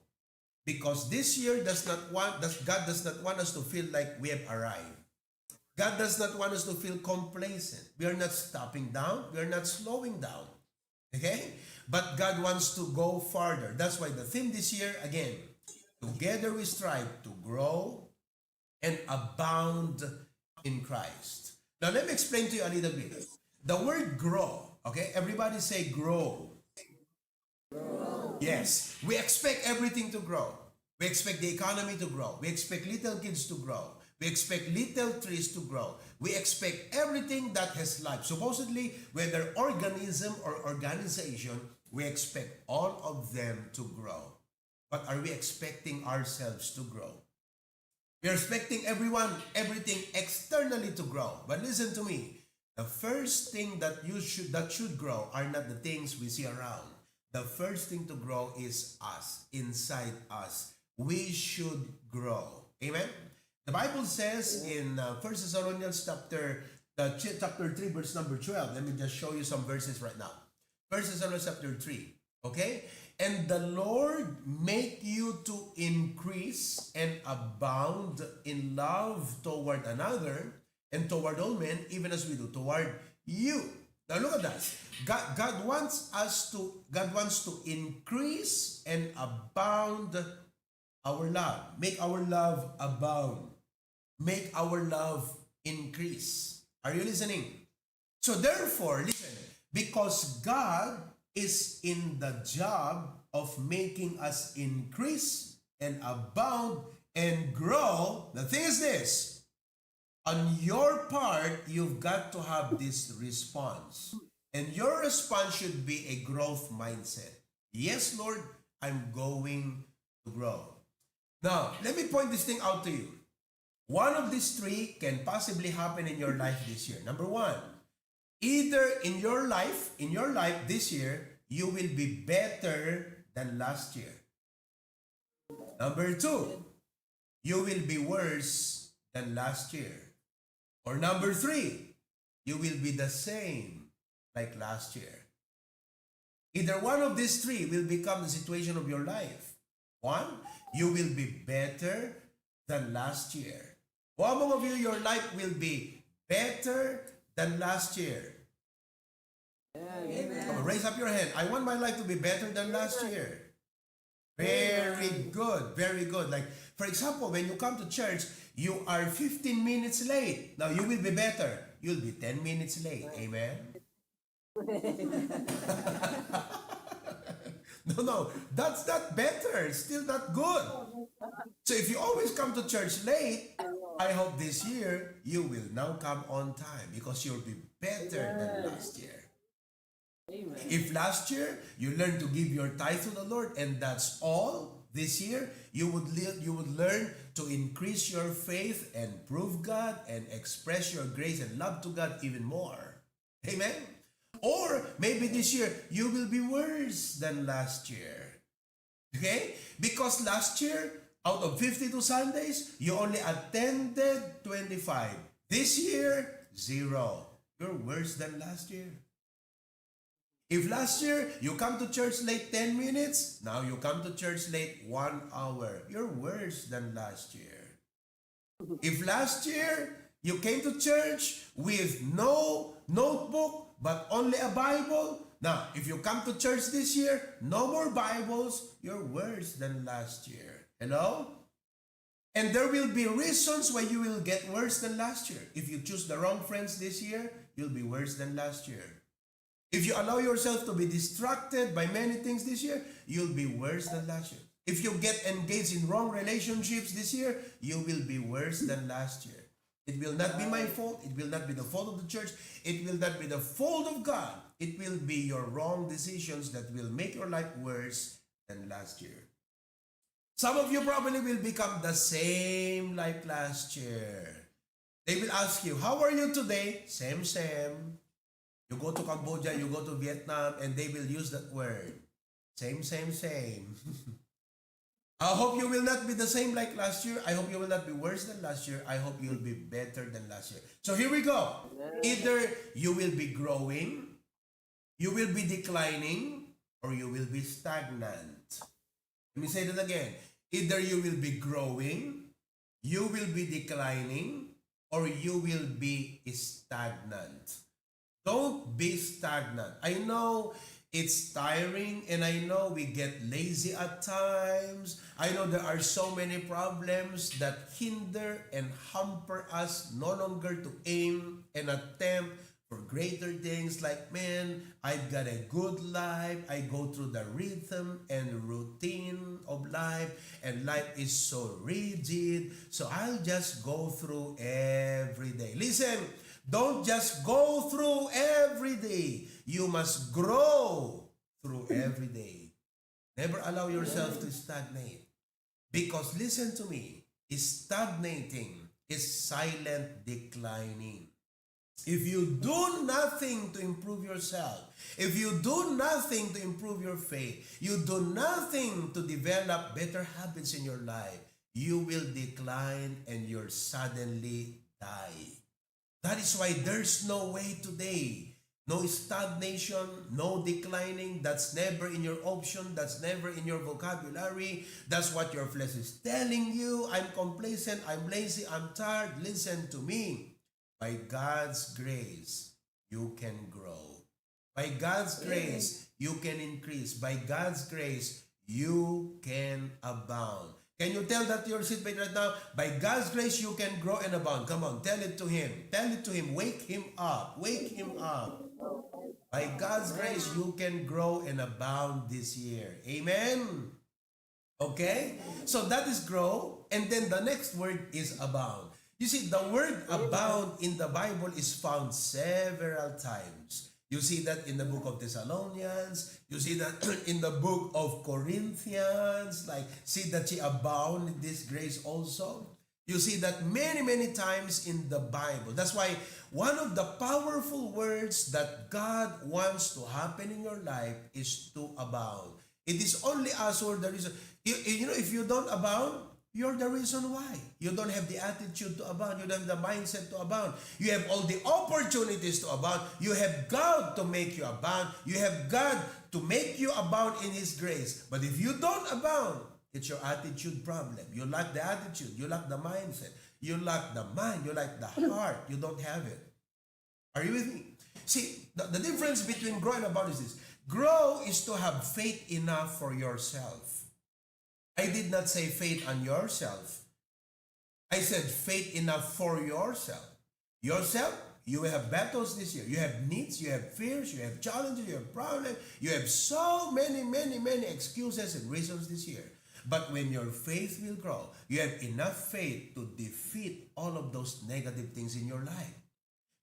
[SPEAKER 3] Because this year God does not want us to feel like we have arrived. God does not want us to feel complacent. We are not stopping down. We are not slowing down. Okay? But God wants to go farther. That's why the theme this year, again, together we strive to grow and abound in Christ. Now let me explain to you a little bit. The word grow, okay? Everybody say grow. Grow. Yes. We expect everything to grow. We expect the economy to grow. We expect little kids to grow. We expect little trees to grow. We expect everything that has life. Supposedly, whether organism or organization, we expect all of them to grow. But are we expecting ourselves to grow? We are expecting everything externally to grow. But listen to me. The first thing that should grow are not the things we see around. The first thing to grow is us, inside us. We should grow. Amen? The Bible says in 1 Thessalonians chapter 3, verse number 12. Let me just show you some verses right now. 1 Thessalonians chapter 3. Okay? And the Lord make you to increase and abound in love toward another and toward all men, even as we do toward you. Now look at that. God wants to increase and abound our love. Make our love abound. Make our love increase. Are you listening? So therefore, listen, because God is in the job of making us increase and abound and grow, the thing is this: on your part, you've got to have this response. And your response should be a growth mindset. Yes, Lord, I'm going to grow. Now, let me point this thing out to you. One of these three can possibly happen in your life this year. Number one, either in your life this year, you will be better than last year. Number two, you will be worse than last year. Or number three, you will be the same like last year. Either one of these three will become the situation of your life. One, you will be better than last year. One of you, your life will be better than last year. Come on, raise up your hand. I want my life to be better than last year. Very good, very good. Like, for example, when you come to church, you are 15 minutes late. Now, you will be better. You'll be 10 minutes late. Amen? No, that's not better. It's still not good. So if you always come to church late, I hope this year you will now come on time because you'll be better than last year. If last year you learned to give your tithe to the Lord and that's all, this year you would learn to increase your faith and prove God and express your grace and love to God even more. Amen? Or maybe this year you will be worse than last year. Okay? Because last year, out of 52 Sundays, you only attended 25. This year, 0. You're worse than last year. If last year you come to church late 10 minutes, now you come to church late 1 hour. You're worse than last year. If last year you came to church with no notebook but only a Bible, now if you come to church this year, no more Bibles, you're worse than last year. Hello? And there will be reasons why you will get worse than last year. If you choose the wrong friends this year, you'll be worse than last year. If you allow yourself to be distracted by many things this year, you'll be worse than last year. If you get engaged in wrong relationships this year, you will be worse than last year. It will not be my fault. It will not be the fault of the church. It will not be the fault of God. It will be your wrong decisions that will make your life worse than last year. Some of you probably will become the same like last year. They will ask you, how are you today? Same. You go to Cambodia, you go to Vietnam, and they will use that word. Same. I hope you will not be the same like last year. I hope you will not be worse than last year. I hope you will be better than last year. So here we go. Either you will be growing, you will be declining, or you will be stagnant. Let me say that again. Either you will be growing, you will be declining, or you will be stagnant. Don't be stagnant. I know it's tiring and I know we get lazy at times. I know there are so many problems that hinder and hamper us no longer to aim and attempt for greater things like, man, I've got a good life. I go through the rhythm and routine of life and life is so rigid. So I'll just go through every day. Listen, don't just go through every day. You must grow through every day. Never allow yourself to stagnate. Because listen to me, stagnating is silent declining. If you do nothing to improve yourself, if you do nothing to improve your faith, you do nothing to develop better habits in your life, you will decline and you'll suddenly die. That is why there's no way today. No stagnation, no declining. That's never in your option. That's never in your vocabulary. That's what your flesh is telling you. I'm complacent. I'm lazy. I'm tired. Listen to me. By God's grace, you can grow. By God's grace, you can increase. By God's grace, you can abound. Can you tell that to your seatmate right now? By God's grace, you can grow and abound. Come on, tell it to him. Tell it to him. Wake him up. Wake him up. By God's grace, you can grow and abound this year. Amen? Okay? So that is grow. And then the next word is abound. You see, the word abound in the Bible is found several times. You see that in the book of Thessalonians. You see that in the book of Corinthians. Like, see that she abound in this grace also. You see that many times in the Bible. That's why one of the powerful words that God wants to happen in your life is to abound. It is only us who are the reason. You know, if you don't abound, you're the reason why. You don't have the attitude to abound. You don't have the mindset to abound. You have all the opportunities to abound. You have God to make you abound. You have God to make you abound in His grace. But if you don't abound, it's your attitude problem. You lack the attitude. You lack the mindset. You lack the mind. You lack the heart. You don't have it. Are you with me? See, the difference between grow and abound is this. Grow is to have faith enough for yourself. I did not say faith on yourself. I said faith enough for yourself. Yourself, you will have battles this year. You have needs, you have fears, you have challenges, you have problems. You have so many, many, many excuses and reasons this year. But when your faith will grow, you have enough faith to defeat all of those negative things in your life.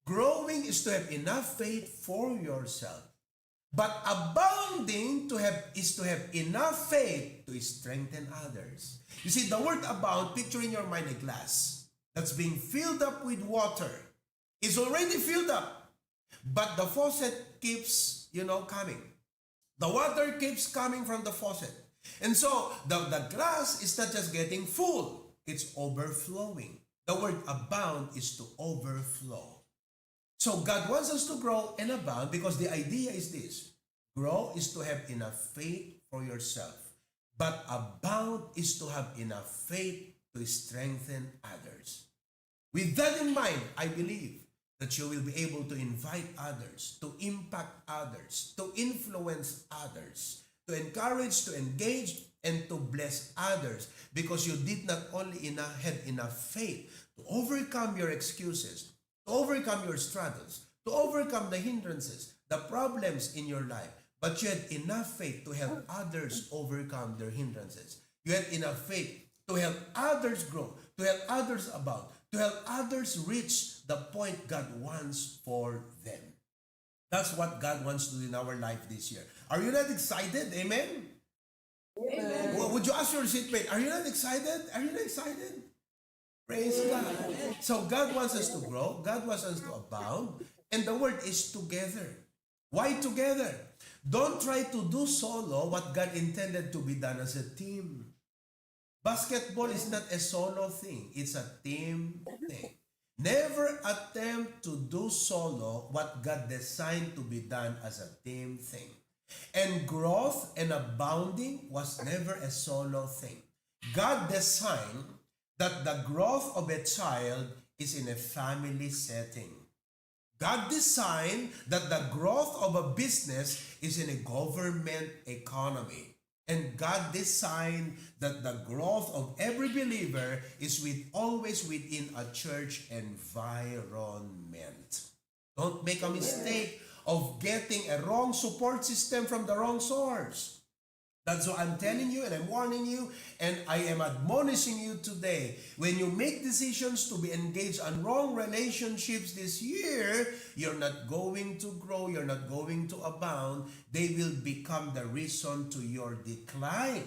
[SPEAKER 3] Growing is to have enough faith for yourself. But abounding is to have enough faith to strengthen others. You see, the word abound, picture in your mind a glass that's being filled up with water. It's already filled up, but the faucet keeps, coming. The water keeps coming from the faucet. And so the glass is not just getting full, it's overflowing. The word abound is to overflow. So God wants us to grow and abound because the idea is this. Grow is to have enough faith for yourself, but abound is to have enough faith to strengthen others. With that in mind, I believe that you will be able to invite others, to impact others, to influence others, to encourage, to engage, and to bless others because you did not only have enough faith to overcome your excuses, to overcome your struggles, to overcome the hindrances, the problems in your life, but you had enough faith to help others overcome their hindrances. You had enough faith to help others grow, to help others abound, to help others reach the point God wants for them. That's what God wants to do in our life this year. Are you not excited? Amen? Amen. Would you ask your seatmate, are you not excited? Are you not excited? Praise God. So God wants us to grow. God wants us to abound. And the word is together. Why together? Don't try to do solo what God intended to be done as a team. Basketball is not a solo thing. It's a team thing. Never attempt to do solo what God designed to be done as a team thing. And growth and abounding was never a solo thing. God designed that the growth of a child is in a family setting. God designed that the growth of a business is in a government economy. And God designed that the growth of every believer is always within a church environment. Don't make a mistake of getting a wrong support system from the wrong source. That's what I'm telling you and I'm warning you and I am admonishing you today. When you make decisions to be engaged on wrong relationships this year, you're not going to grow, you're not going to abound. They will become the reason to your decline.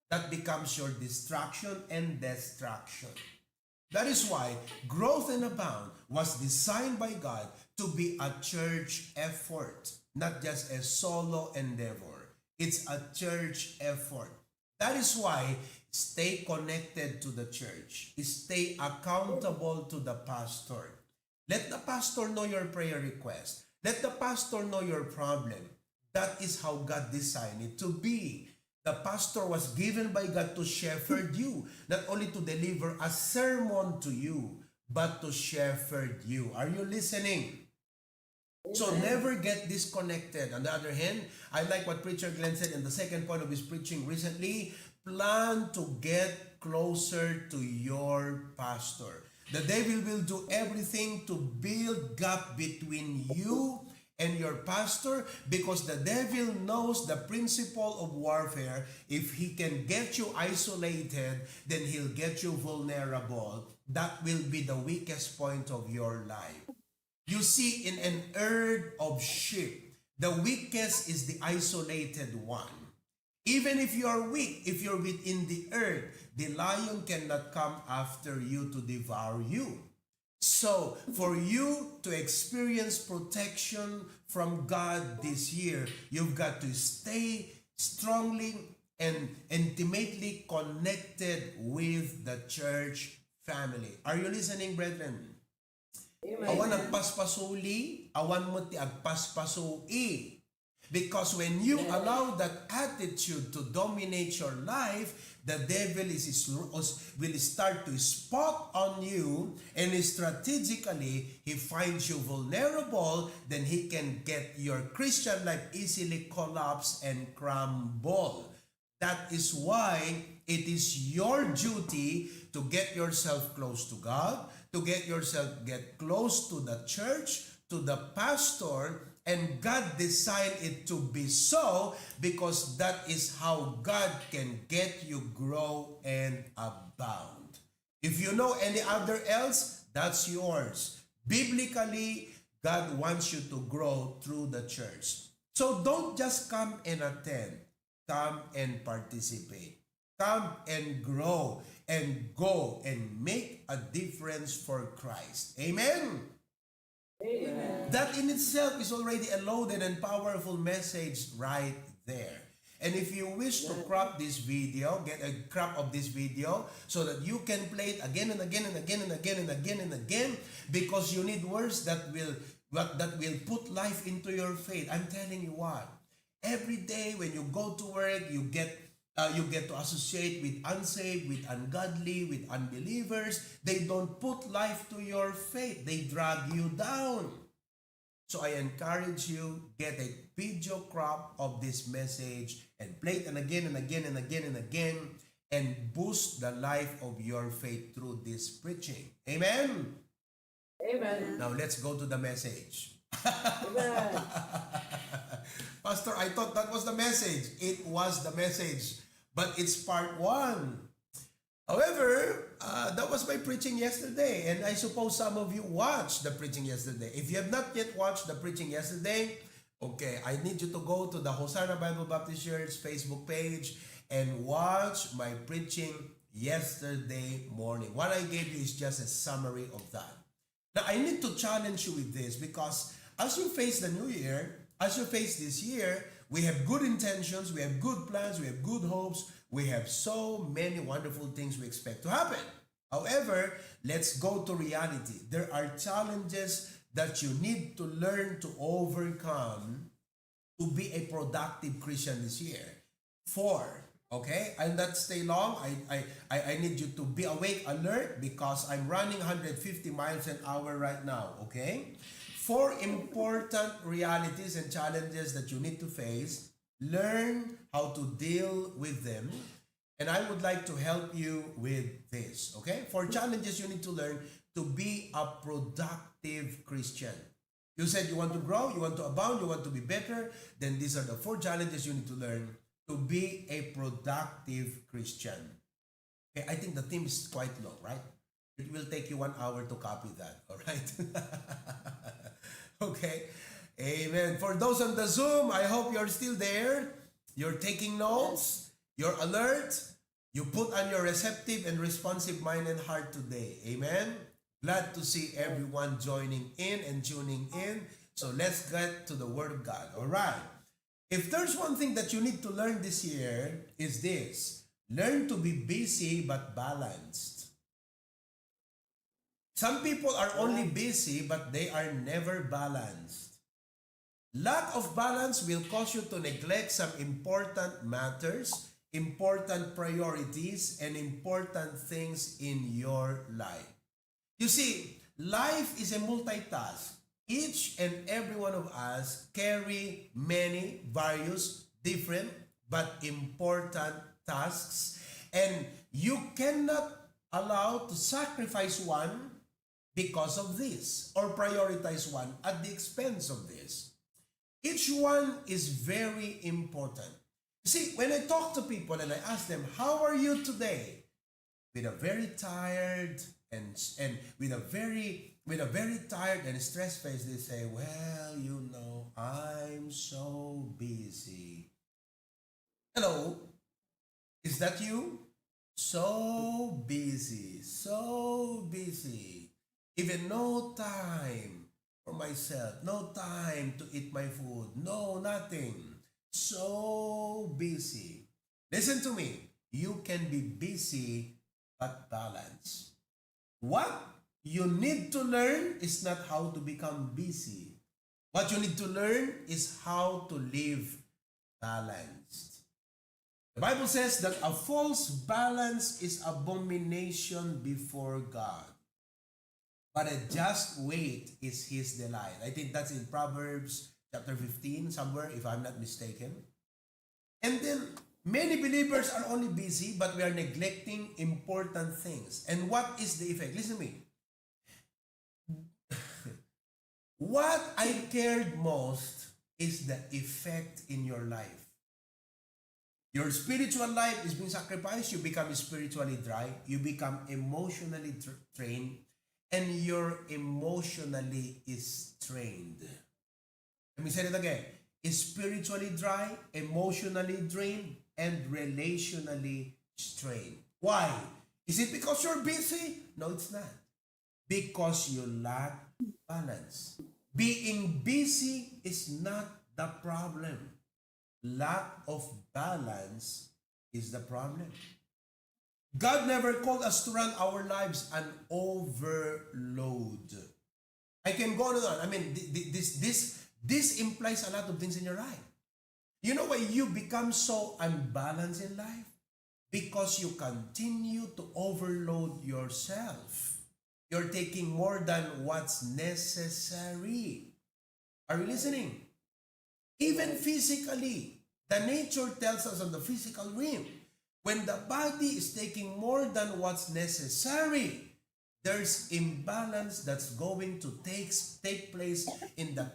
[SPEAKER 3] That becomes your distraction and destruction. That is why growth and abound was designed by God to be a church effort, not just a solo endeavor. It's a church effort. That is why stay connected to the church. Stay accountable to the pastor. Let the pastor know your prayer request. Let the pastor know your problem. That is how God designed it to be. The pastor was given by God to shepherd you, not only to deliver a sermon to you, but to shepherd you. Are you listening? So never get disconnected. On the other hand, I like what Preacher Glenn said in the second point of his preaching recently. Plan to get closer to your pastor. The devil will do everything to build gap between you and your pastor because the devil knows the principle of warfare. If he can get you isolated, then he'll get you vulnerable. That will be the weakest point of your life. You see, in an herd of sheep, the weakest is the isolated one. Even if you are weak, if you're within the herd, the lion cannot come after you to devour you. So, for you to experience protection from God this year, you've got to stay strongly and intimately connected with the church family. Are you listening, brethren? Amen. Awan agpaspasuli, awan mo ti agpaspasui. Because when you allow that attitude to dominate your life, the devil will start to spot on you, and strategically, he finds you vulnerable, then he can get your Christian life easily collapse and crumble. That is why it is your duty to get yourself close to God, to get close to the church, to the pastor, and God designed it to be so because that is how God can get you grow and abound. If you know any other else, that's yours. Biblically, God wants you to grow through the church. So don't just come and attend. Come and participate. Come and grow and go and make a difference for Christ. Amen? Amen. That in itself is already a loaded and powerful message right there. And if you wish to crop this video, get a crop of this video so that you can play it again and again and again and again and again and again, because you need words that will put life into your faith. I'm telling you what. Every day when you go to work, you get to associate with unsaved, with ungodly, with unbelievers. They don't put life to your faith. They drag you down. So I encourage you, get a video crop of this message and play it and again and again and again and again, and boost the life of your faith through this preaching. Amen? Amen. Now let's go to the message. Amen. Pastor, I thought that was the message. It was the message, but it's part 1. However, that was my preaching yesterday, and I suppose some of you watched the preaching yesterday. If you have not yet watched the preaching yesterday, okay, I need you to go to the Hosanna Bible Baptist Church Facebook page and watch my preaching yesterday morning. What I gave you is just a summary of that. Now, I need to challenge you with this, because as you face the new year, as you face this year, we have good intentions, we have good plans, we have good hopes, we have so many wonderful things we expect to happen. However, let's go to reality. There are challenges that you need to learn to overcome to be a productive Christian this year. 4, okay? I'll not stay long. I need you to be awake, alert, because I'm running 150 miles an hour right now, okay? 4 important realities and challenges that you need to face. Learn how to deal with them. And I would like to help you with this, okay? 4 challenges you need to learn to be a productive Christian. You said you want to grow, you want to abound, you want to be better. Then these are the 4 challenges you need to learn to be a productive Christian. Okay, I think the theme is quite long, right? It will take you 1 hour to copy that, all right? Okay, amen. For those on the Zoom, I hope you're still there. You're taking notes. You're alert. You put on your receptive and responsive mind and heart today. Amen. Glad to see everyone joining in and tuning in. So let's get to the Word of God. All right. If there's one thing that you need to learn this year, is this. Learn to be busy but balanced. Some people are only busy, but they are never balanced. Lack of balance will cause you to neglect some important matters, important priorities, and important things in your life. You see, life is a multitask. Each and every one of us carry many, various, different, but important tasks, and you cannot allow to sacrifice one because of this, or prioritize one at the expense of this. Each one is very important. You see, when I talk to people and I ask them, how are you today? With a very tired and with a very tired and stressed face, they say, well, you know, I'm so busy. Hello, is that you? So busy, so busy. Even no time for myself, no time to eat my food, no, nothing. So busy. Listen to me. You can be busy but balanced. What you need to learn is not how to become busy, What you need to learn is how to live balanced. The Bible says that a false balance is abomination before God, but a just weight is His delight. I think that's in Proverbs chapter 15 somewhere, if I'm not mistaken. And then many believers are only busy, but we are neglecting important things. And what is the effect? Listen to me. What I cared most is the effect in your life. Your spiritual life is being sacrificed. You become spiritually dry. You become emotionally trained. And you're emotionally strained. Let me say it again. Spiritually dry, emotionally drained, and relationally strained. Why? Is it because you're busy? No, it's not. Because you lack balance. Being busy is not the problem. Lack of balance is the problem. God never called us to run our lives an overload. I can go on and on. I mean, this implies a lot of things in your life. You know why you become so unbalanced in life? Because you continue to overload yourself. You're taking more than what's necessary. Are you listening? Even physically, the nature tells us on the physical realm, when the body is taking more than what's necessary, there's imbalance that's going to take place in the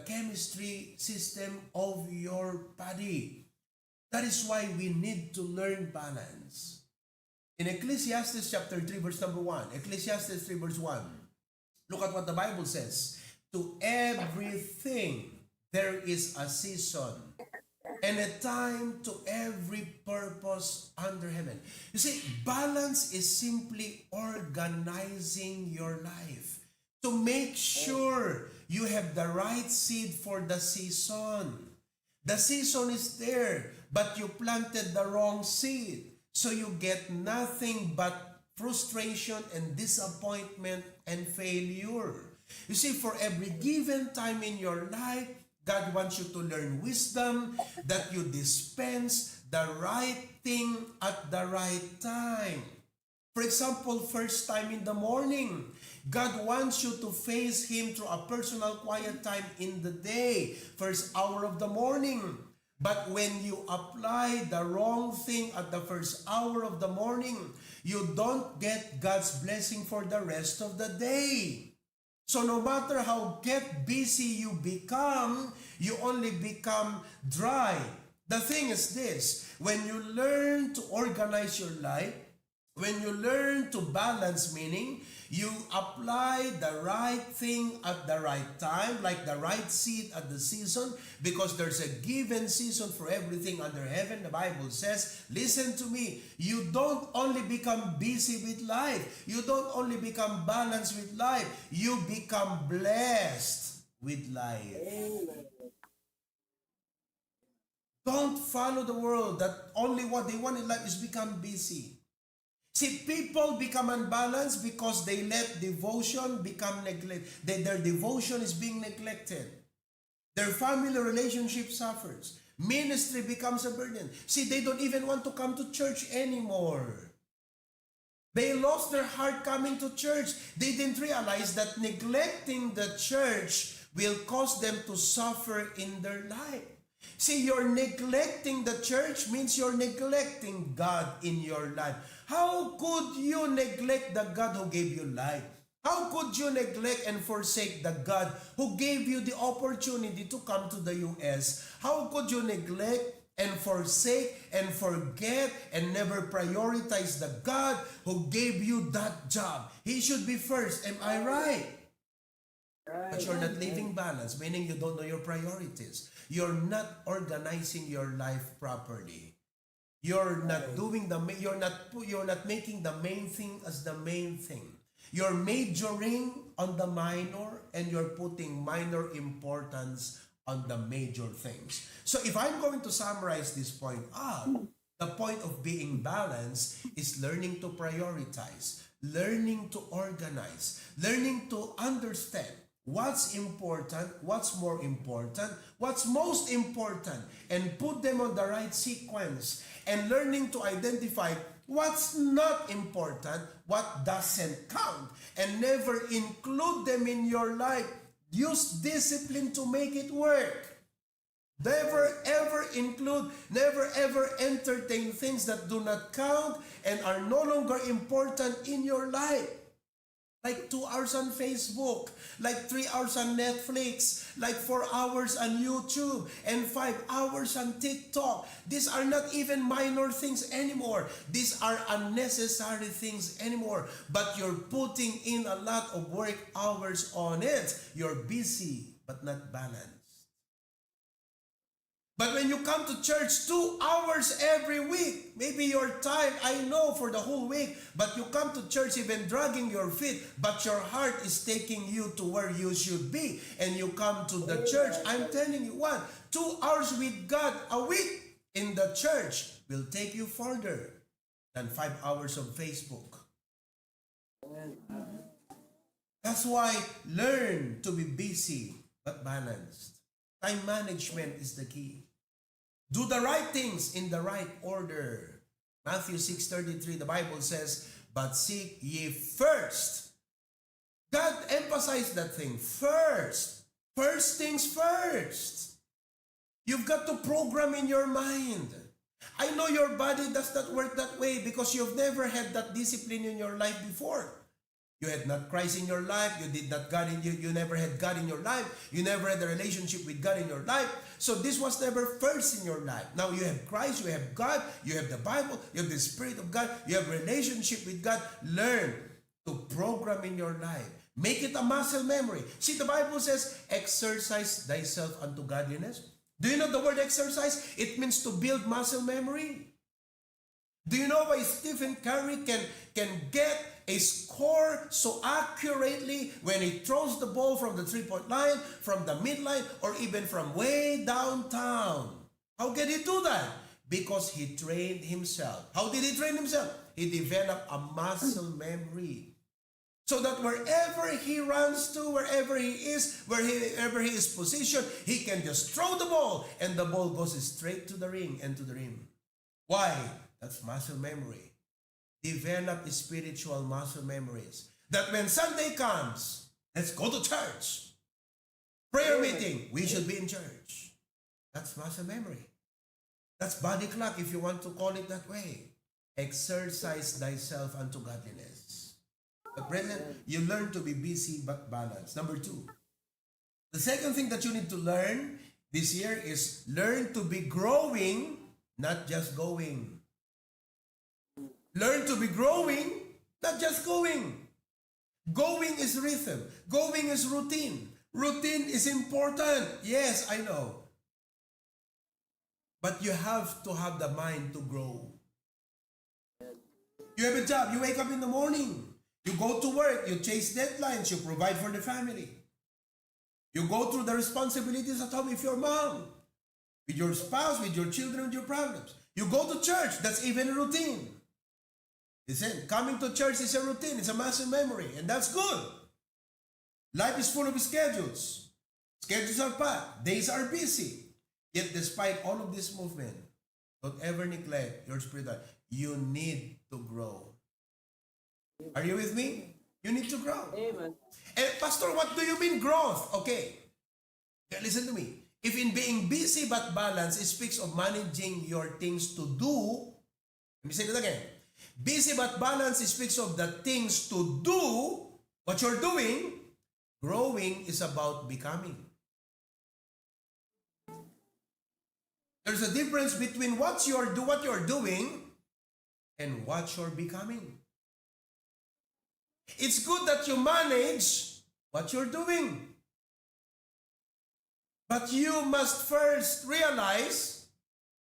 [SPEAKER 3] chemistry system of your body. That is why we need to learn balance. In Ecclesiastes chapter 3 verse number 1, Ecclesiastes 3 verse 1, look at what the Bible says. To everything there is a season and a time to every purpose under heaven. You see, balance is simply organizing your life to make sure you have the right seed for the season. The season is there, but you planted the wrong seed. So you get nothing but frustration and disappointment and failure. You see, for every given time in your life, God wants you to learn wisdom, that you dispense the right thing at the right time. For example, first time in the morning, God wants you to face Him through a personal quiet time in the day, first hour of the morning. But when you apply the wrong thing at the first hour of the morning, you don't get God's blessing for the rest of the day. So no matter how get busy you become, you only become dry. The thing is this, when you learn to organize your life, when you learn to balance, meaning you apply the right thing at the right time, like the right seed at the season, because there's a given season for everything under heaven. The Bible says, listen to me, you don't only become busy with life, you don't only become balanced with life, you become blessed with life. Amen. Don't follow the world that only what they want in life is become busy. See, people become unbalanced because they let devotion become neglected. Their devotion is being neglected. Their family relationship suffers. Ministry becomes a burden. See, they don't even want to come to church anymore. They lost their heart coming to church. They didn't realize that neglecting the church will cause them to suffer in their life. See, you're neglecting the church means you're neglecting God in your life. How could you neglect the God who gave you life? How could you neglect and forsake the God who gave you the opportunity to come to the U.S.? How could you neglect and forsake and forget and never prioritize the God who gave you that job? He should be first. Am I right? But you're not living balance, meaning you don't know your priorities. You're not organizing your life properly. You're not doing you're not making the main thing as the main thing. You're majoring on the minor and you're putting minor importance on the major things. So if I'm going to summarize this point up, the point of being balanced is learning to prioritize, learning to organize, learning to understand what's important, what's more important, what's most important, and put them on the right sequence, and learning to identify what's not important, what doesn't count, and never include them in your life. Use discipline to make it work. Never ever include, never ever entertain things that do not count and are no longer important in your life. Like 2 hours on Facebook, like 3 hours on Netflix, like 4 hours on YouTube, and 5 hours on TikTok. These are not even minor things anymore. These are unnecessary things anymore. But you're putting in a lot of work hours on it. You're busy, but not balanced. But when you come to church 2 hours every week, maybe you're tired, I know, for the whole week, but you come to church even dragging your feet, but your heart is taking you to where you should be, and you come to the church. I'm telling you what, 2 hours with God a week in the church will take you further than 5 hours of Facebook. That's why learn to be busy but balanced. Time management is the key. Do the right things in the right order. Matthew 6:33, the Bible says, but seek ye first. God emphasized that thing, first. First things first. You've got to program in your mind. I know your body does not work that way because you've never had that discipline in your life before. You had not Christ in your life. You did not God in you. You never had God in your life. You never had a relationship with God in your life. So this was never first in your life. Now you have Christ. You have God. You have the Bible. You have the Spirit of God. You have relationship with God. Learn to program in your life. Make it a muscle memory. See, the Bible says, exercise thyself unto godliness. Do you know the word exercise? It means to build muscle memory. Do you know why Stephen Curry can get a score so accurately when he throws the ball from the three-point line, from the midline, or even from way downtown? How can he do that? Because he trained himself. How did he train himself? He developed a muscle memory. So that wherever he runs to, wherever he is, wherever he is positioned, he can just throw the ball and the ball goes straight to the ring and to the rim. Why? That's muscle memory. Develop spiritual muscle memories. That when Sunday comes, let's go to church. Prayer meeting, we should be in church. That's muscle memory. That's body clock if you want to call it that way. Exercise thyself unto godliness. But brethren, you learn to be busy but balanced. Number 2. The second thing that you need to learn this year is learn to be growing, not just going. Learn to be growing, not just going. Going is rhythm. Going is routine. Routine is important. Yes, I know. But you have to have the mind to grow. You have a job. You wake up in the morning. You go to work. You chase deadlines. You provide for the family. You go through the responsibilities at home with your mom, with your spouse, with your children, with your problems. You go to church. That's even a routine. Listen, coming to church is a routine. It's a muscle memory, and that's good. Life is full of schedules. Schedules are packed. Days are busy. Yet despite all of this movement, don't ever neglect your spiritual life. You need to grow. Are you with me? You need to grow.
[SPEAKER 4] Amen.
[SPEAKER 3] Pastor, what do you mean growth? Okay, listen to me. If in being busy but balanced, it speaks of managing your things to do. Let me say it again. Busy but balanced, it speaks of the things to do, what you're doing. Growing is about becoming. There's a difference between what you're doing and what you're becoming. It's good that you manage what you're doing. But you must first realize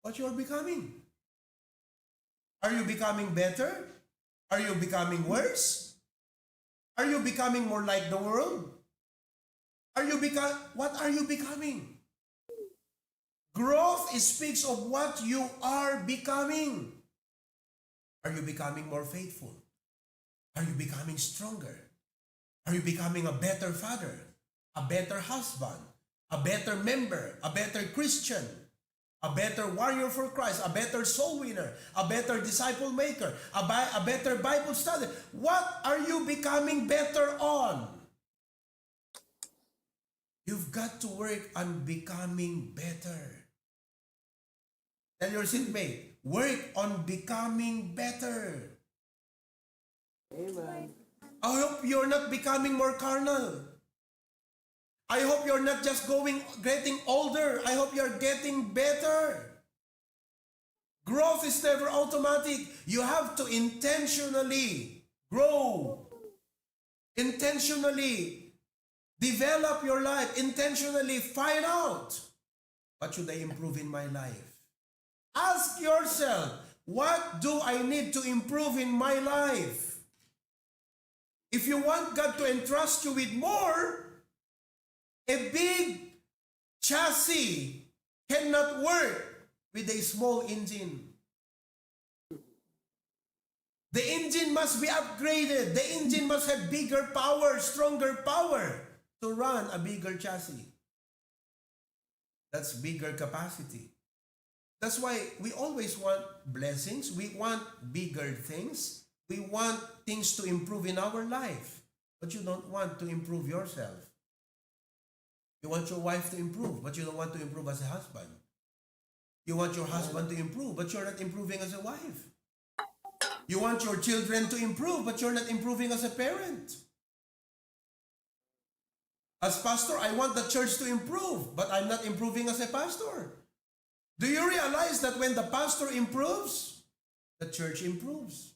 [SPEAKER 3] what you're becoming. Are you becoming better? Are you becoming worse? Are you becoming more like the world? What are you becoming? Growth speaks of what you are becoming. Are you becoming more faithful? Are you becoming stronger? Are you becoming a better father? a better husband, a better member, a better Christian, a better warrior for Christ, a better soul winner, a better disciple maker, a better Bible study. What are you becoming better on? You've got to work on becoming better. Tell your seatmate, work on becoming better.
[SPEAKER 1] Amen.
[SPEAKER 3] I hope you're not becoming more carnal. I hope you're not just getting older. I hope you're getting better. Growth is never automatic. You have to intentionally grow. Intentionally develop your life. Intentionally find out, what should I improve in my life? Ask yourself, what do I need to improve in my life? If you want God to entrust you with more, a big chassis cannot work with a small engine. The engine must be upgraded. The engine must have bigger power, stronger power to run a bigger chassis. That's bigger capacity. That's why we always want blessings. We want bigger things. We want things to improve in our life. But you don't want to improve yourself. You want your wife to improve, but you don't want to improve as a husband. You want your husband to improve, but you're not improving as a wife. You want your children to improve, but you're not improving as a parent. As pastor, I want the church to improve, but I'm not improving as a pastor. Do you realize that when the pastor improves, the church improves?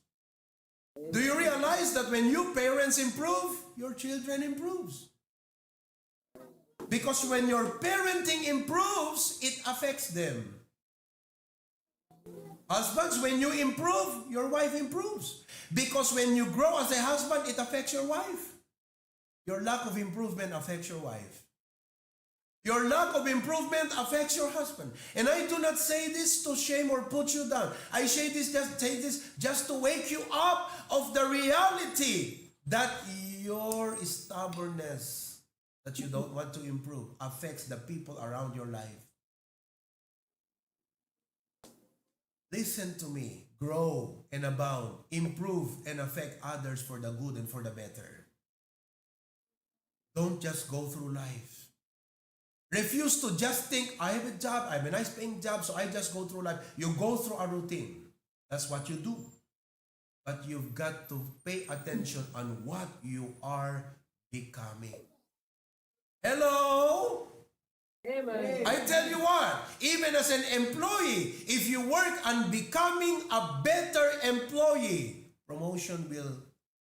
[SPEAKER 3] Do you realize that when you parents improve, your children improves? Because when your parenting improves, it affects them. Husbands, when you improve, your wife improves. Because when you grow as a husband, it affects your wife. Your lack of improvement affects your wife. Your lack of improvement affects your husband. And I do not say this to shame or put you down. I say this just to wake you up of the reality that your stubbornness, that you don't want to improve, affects the people around your life. Listen to me. Grow and abound. Improve and affect others for the good and for the better. Don't just go through life. Refuse to just think, I have a job, I have a nice paying job, so I just go through life. You go through a routine. That's what you do. But you've got to pay attention on what you are becoming. Hello?
[SPEAKER 1] Amen.
[SPEAKER 3] I tell you what, even as an employee, if you work on becoming a better employee, promotion will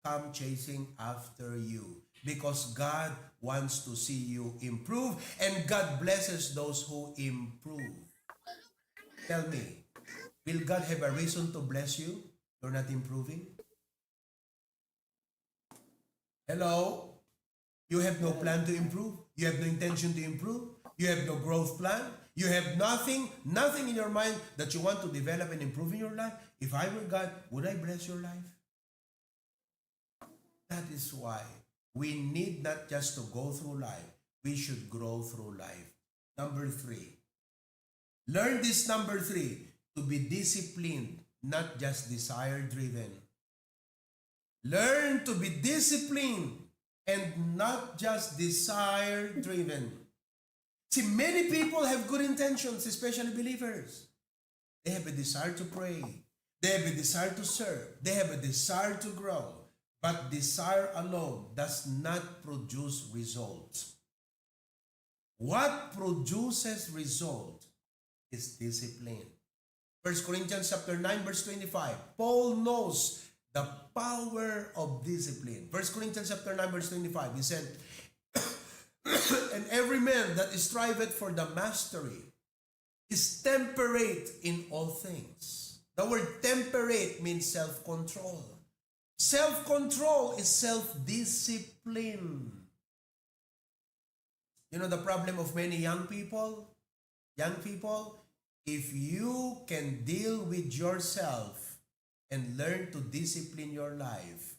[SPEAKER 3] come chasing after you. Because God wants to see you improve, and God blesses those who improve. Tell me, will God have a reason to bless you? You're not improving? Hello? You have no plan to improve? You have no intention to improve? You have no growth plan? You have nothing in your mind that you want to develop and improve in your life? If I were God, would I bless your life? That is why we need not just to go through life. We should grow through life. Number 3. Learn this number 3, to be disciplined, not just desire-driven. Learn to be disciplined and not just desire-driven. See, many people have good intentions, especially believers. They have a desire to pray. They have a desire to serve. They have a desire to grow. But desire alone does not produce results. What produces result is discipline. 1 Corinthians chapter 9, verse 25. Paul knows the power of discipline. 1 Corinthians chapter 9, verse 25. He said, and every man that striveth for the mastery is temperate in all things. The word temperate means self-control. Self-control is self-discipline. You know the problem of many young people? Young people, if you can deal with yourself and learn to discipline your life,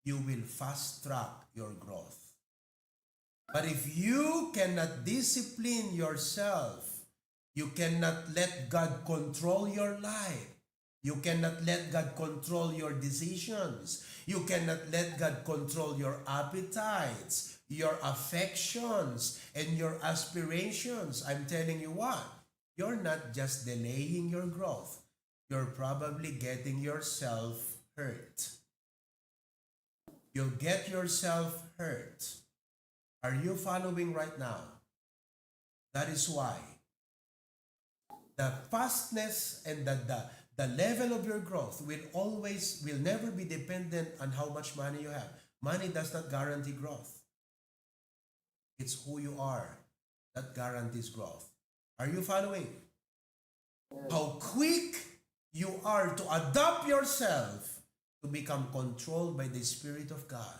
[SPEAKER 3] you will fast track your growth. But if you cannot discipline yourself, you cannot let God control your life. You cannot let God control your decisions. You cannot let God control your appetites, your affections, and your aspirations. I'm telling you what, you're not just delaying your growth. You're probably getting yourself hurt. You'll get yourself hurt. Are you following right now? That is why the fastness and the level of your growth will never be dependent on how much money you have. Money does not guarantee growth. It's who you are that guarantees growth. Are you following? How quick you are to adapt yourself to become controlled by the Spirit of God.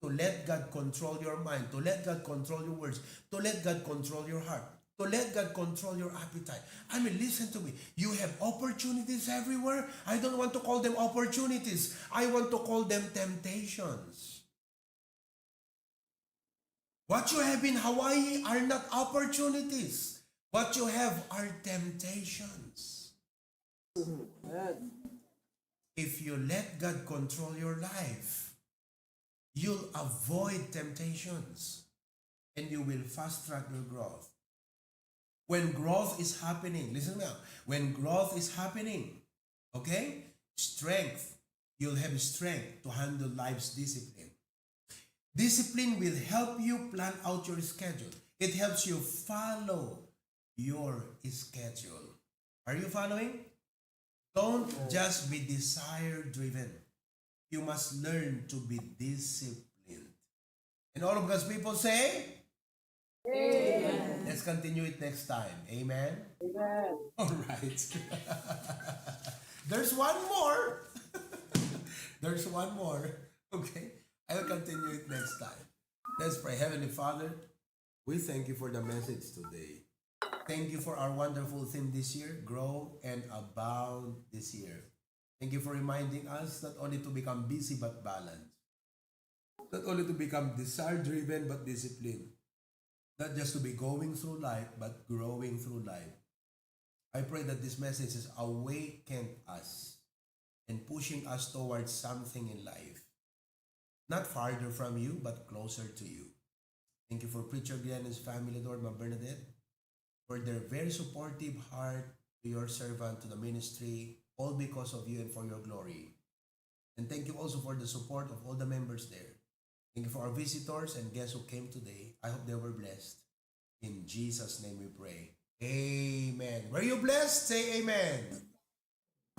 [SPEAKER 3] To let God control your mind, to let God control your words, to let God control your heart, to let God control your appetite. I mean, listen to me. You have opportunities everywhere. I don't want to call them opportunities. I want to call them temptations. What you have in Hawaii are not opportunities. What you have are temptations. If you let God control your life, you'll avoid temptations and you will fast track your growth. When growth is happening, listen now, when growth is happening, okay, you'll have strength to handle life's discipline. Discipline will help you plan out your schedule. It helps you follow your schedule. Are you following? Don't just be desire driven. You must learn to be disciplined. And all of God's people say, Amen. Let's continue it next time. Amen? Amen. All right. There's one more. There's one more. Okay? I'll continue it next time. Let's pray. Heavenly Father, we thank you for the message today. Thank you for our wonderful theme this year, grow and abound this year. Thank you for reminding us not only to become busy but balanced. Not only to become desire-driven but disciplined. Not just to be going through life but growing through life. I pray that this message has awakened us and pushing us towards something in life. Not farther from you but closer to you. Thank you for Preacher Glenn and his family, Lord, Ma Bernadette, for their very supportive heart to your servant, to the ministry, all because of you and for your glory. And thank you also for the support of all the members there. Thank you for our visitors and guests who came today. I hope they were blessed. In Jesus' name we pray. Amen. Were you blessed? Say amen.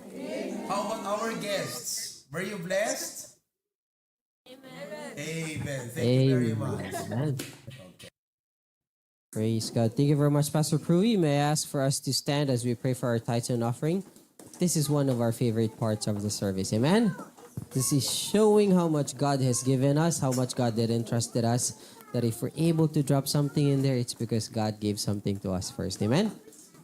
[SPEAKER 3] Amen. How about our guests? Were you blessed?
[SPEAKER 2] Amen.
[SPEAKER 3] Amen. Thank you very much.
[SPEAKER 1] Amen. Praise God. Thank you very much, Pastor Prui. May I ask for us to stand as we pray for our tithes and offering? This is one of our favorite parts of the service. Amen? This is showing how much God has given us, how much God had entrusted us, that if we're able to drop something in there, it's because God gave something to us first. Amen?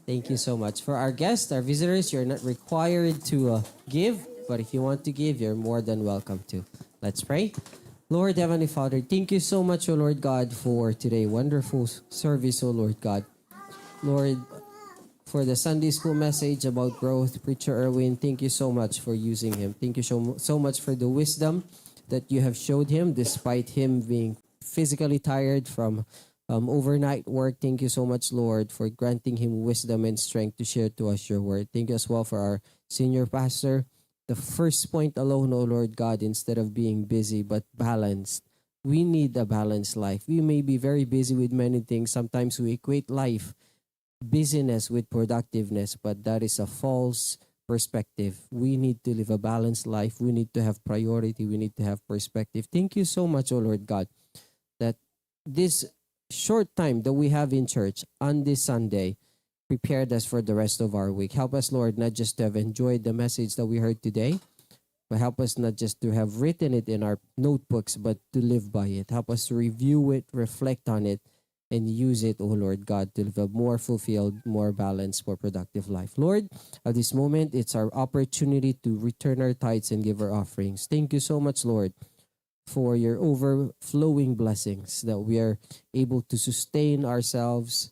[SPEAKER 1] Thank you so much. For our guests, our visitors, you're not required to give, but if you want to give, you're more than welcome to. Let's pray. Lord Heavenly Father, thank you so much, O Lord God, for today. Wonderful service, O Lord God. Lord, for the Sunday school message about growth, Preacher Erwin, thank you so much for using him. Thank you so much for the wisdom that you have showed him, despite him being physically tired from overnight work. Thank you so much, Lord, for granting him wisdom and strength to share to us your word. Thank you as well for our senior pastor. The first point alone, O Lord God, instead of being busy but balanced. We need a balanced life. We may be very busy with many things. Sometimes we equate life, busyness with productiveness, but that is a false perspective. We need to live a balanced life. We need to have priority. We need to have perspective. Thank you so much, O Lord God, that this short time that we have in church on this Sunday prepared us for the rest of our week. Help us, Lord, not just to have enjoyed the message that we heard today, but help us not just to have written it in our notebooks, but to live by it. Help us to review it, reflect on it, and use it, O Lord God, to live a more fulfilled, more balanced, more productive life. Lord, at this moment, it's our opportunity to return our tithes and give our offerings. Thank you so much, Lord, for your overflowing blessings, that we are able to sustain ourselves,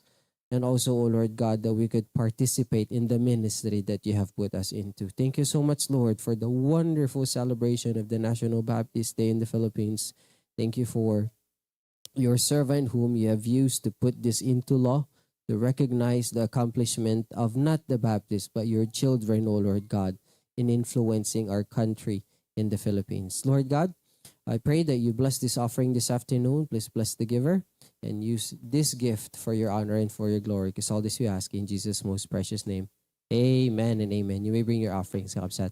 [SPEAKER 1] and also, O Lord God, that we could participate in the ministry that you have put us into. Thank you so much, Lord, for the wonderful celebration of the National Baptist Day in the Philippines. Thank you for your servant whom you have used to put this into law, to recognize the accomplishment of not the Baptists, but your children, O Lord God, in influencing our country in the Philippines. Lord God, I pray that you bless this offering this afternoon. Please bless the giver and use this gift for your honor and for your glory. Because all this we ask in Jesus' most precious name. Amen and amen. You may bring your offerings, Kapsat.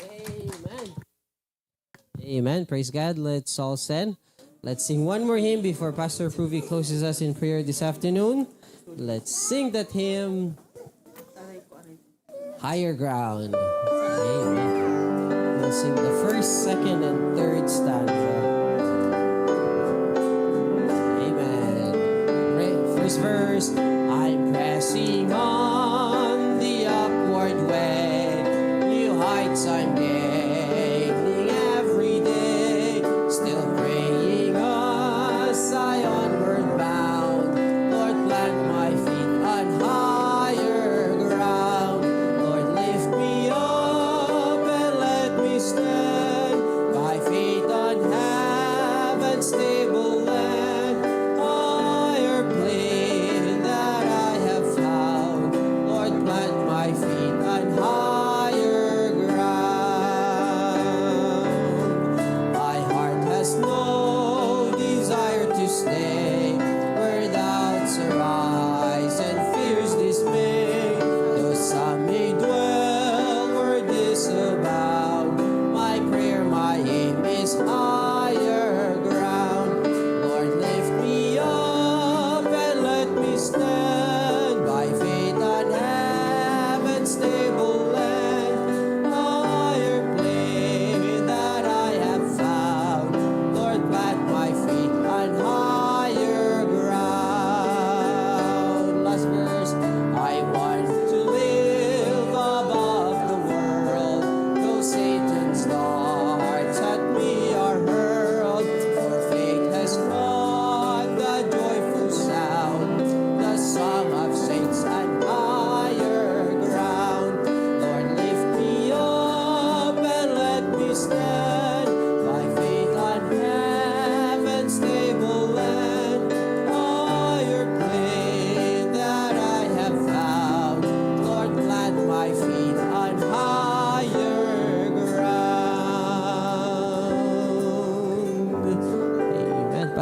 [SPEAKER 1] Amen. Amen. Praise God. Let's all stand. Let's sing one more hymn before Pastor Pruvi closes us in prayer this afternoon. Let's sing that hymn, Higher Ground. Amen. We'll sing the first, second, and third stanza. Amen. First verse. I'm pressing on the upward way. New heights I'm gaining every day. Still praying as I onward bound. Lord, plant my feet on higher ground. Lord, lift me up and let me stand by faith on heaven's stable land. Higher plane than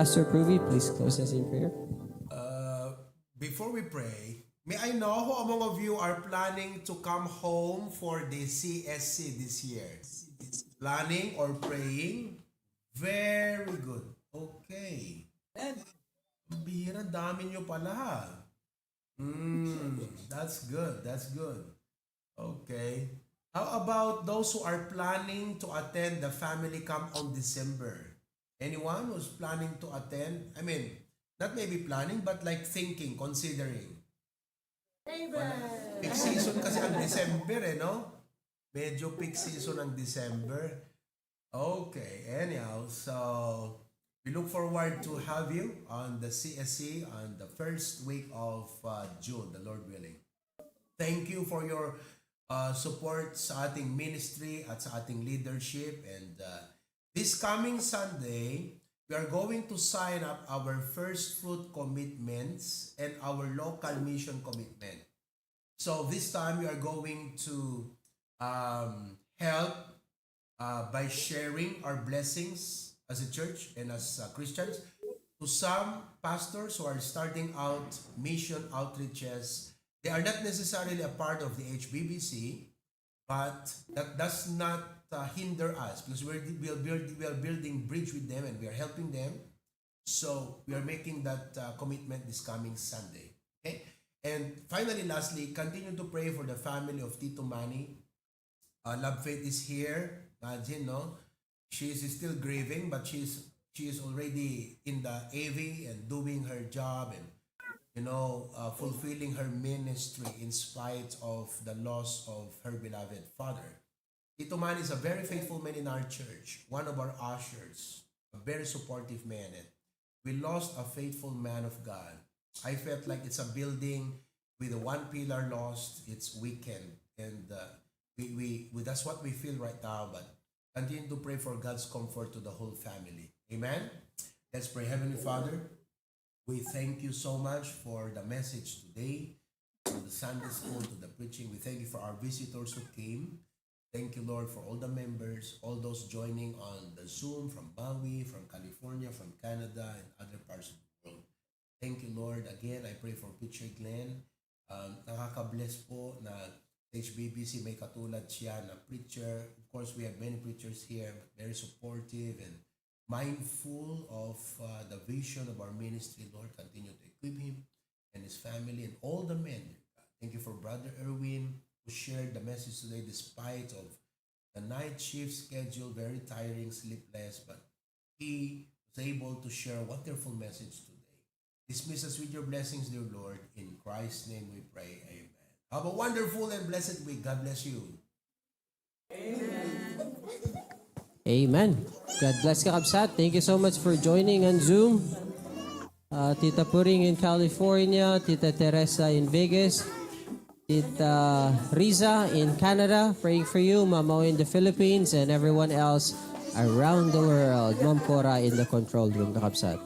[SPEAKER 1] Pastor Pruvi, please close us in prayer.
[SPEAKER 3] Before we pray, may I know who among of you are planning to come home for the CSC this year? Planning or praying? Very good. Okay. Bihira, dami nyo pala. That's good. That's good. Okay. How about those who are planning to attend the family camp on December? Anyone who's planning to attend? I mean, not maybe planning, but like thinking, considering. Peak season kasi ang December no? Medyo peak season ang December. Okay, anyhow, so we look forward to have you on the CSC on the first week of June, the Lord willing. Thank you for your support sa ating ministry at sa ating leadership. And this coming Sunday, we are going to sign up our first fruit commitments and our local mission commitment. So this time we are going to help by sharing our blessings as a church and as Christians to some pastors who are starting out mission outreaches. They are not necessarily a part of the HBBC, but that does not hinder us because we are building bridge with them and we are helping them. So we are making that commitment this coming Sunday. Okay. And finally, lastly, continue to pray for the family of Tito Manny. Love Faith is here. Imagine, no? She is still grieving, but she is already in the AV and doing her job and fulfilling her ministry in spite of the loss of her beloved father. Tito Man is a very faithful man in our church, one of our ushers, a very supportive man. And we lost a faithful man of God. I felt like it's a building with a one pillar lost, it's weakened. And we that's what we feel right now, but continue to pray for God's comfort to the whole family. Amen? Let's pray. Heavenly Father, we thank you so much for the message today, to the Sunday school, to the preaching. We thank you for our visitors who came. Thank you, Lord, for all the members, all those joining on the Zoom from Maui, from California, from Canada, and other parts of the world. Thank you, Lord. Again, I pray for Preacher Glenn. Nakaka-bless po na HBBC may katulad siya na preacher. Of course, we have many preachers here, very supportive and mindful of the vision of our ministry. Lord, continue to equip him and his family and all the men. Thank you for Brother Erwin, who shared the message today despite of the night shift schedule, very tiring, sleepless, but he was able to share a wonderful message today. Dismiss us with your blessings, dear Lord. In Christ's name we pray. Amen. Have a wonderful and blessed week. God bless you.
[SPEAKER 1] Amen. God bless ka, Kabsat. Thank you so much for joining on Zoom. Tita Puring in California, Tita Teresa in Vegas, Tita Riza in Canada, praying for you, Mama in the Philippines, and everyone else around the world. Ma'am Cora in the control room, Kabsat.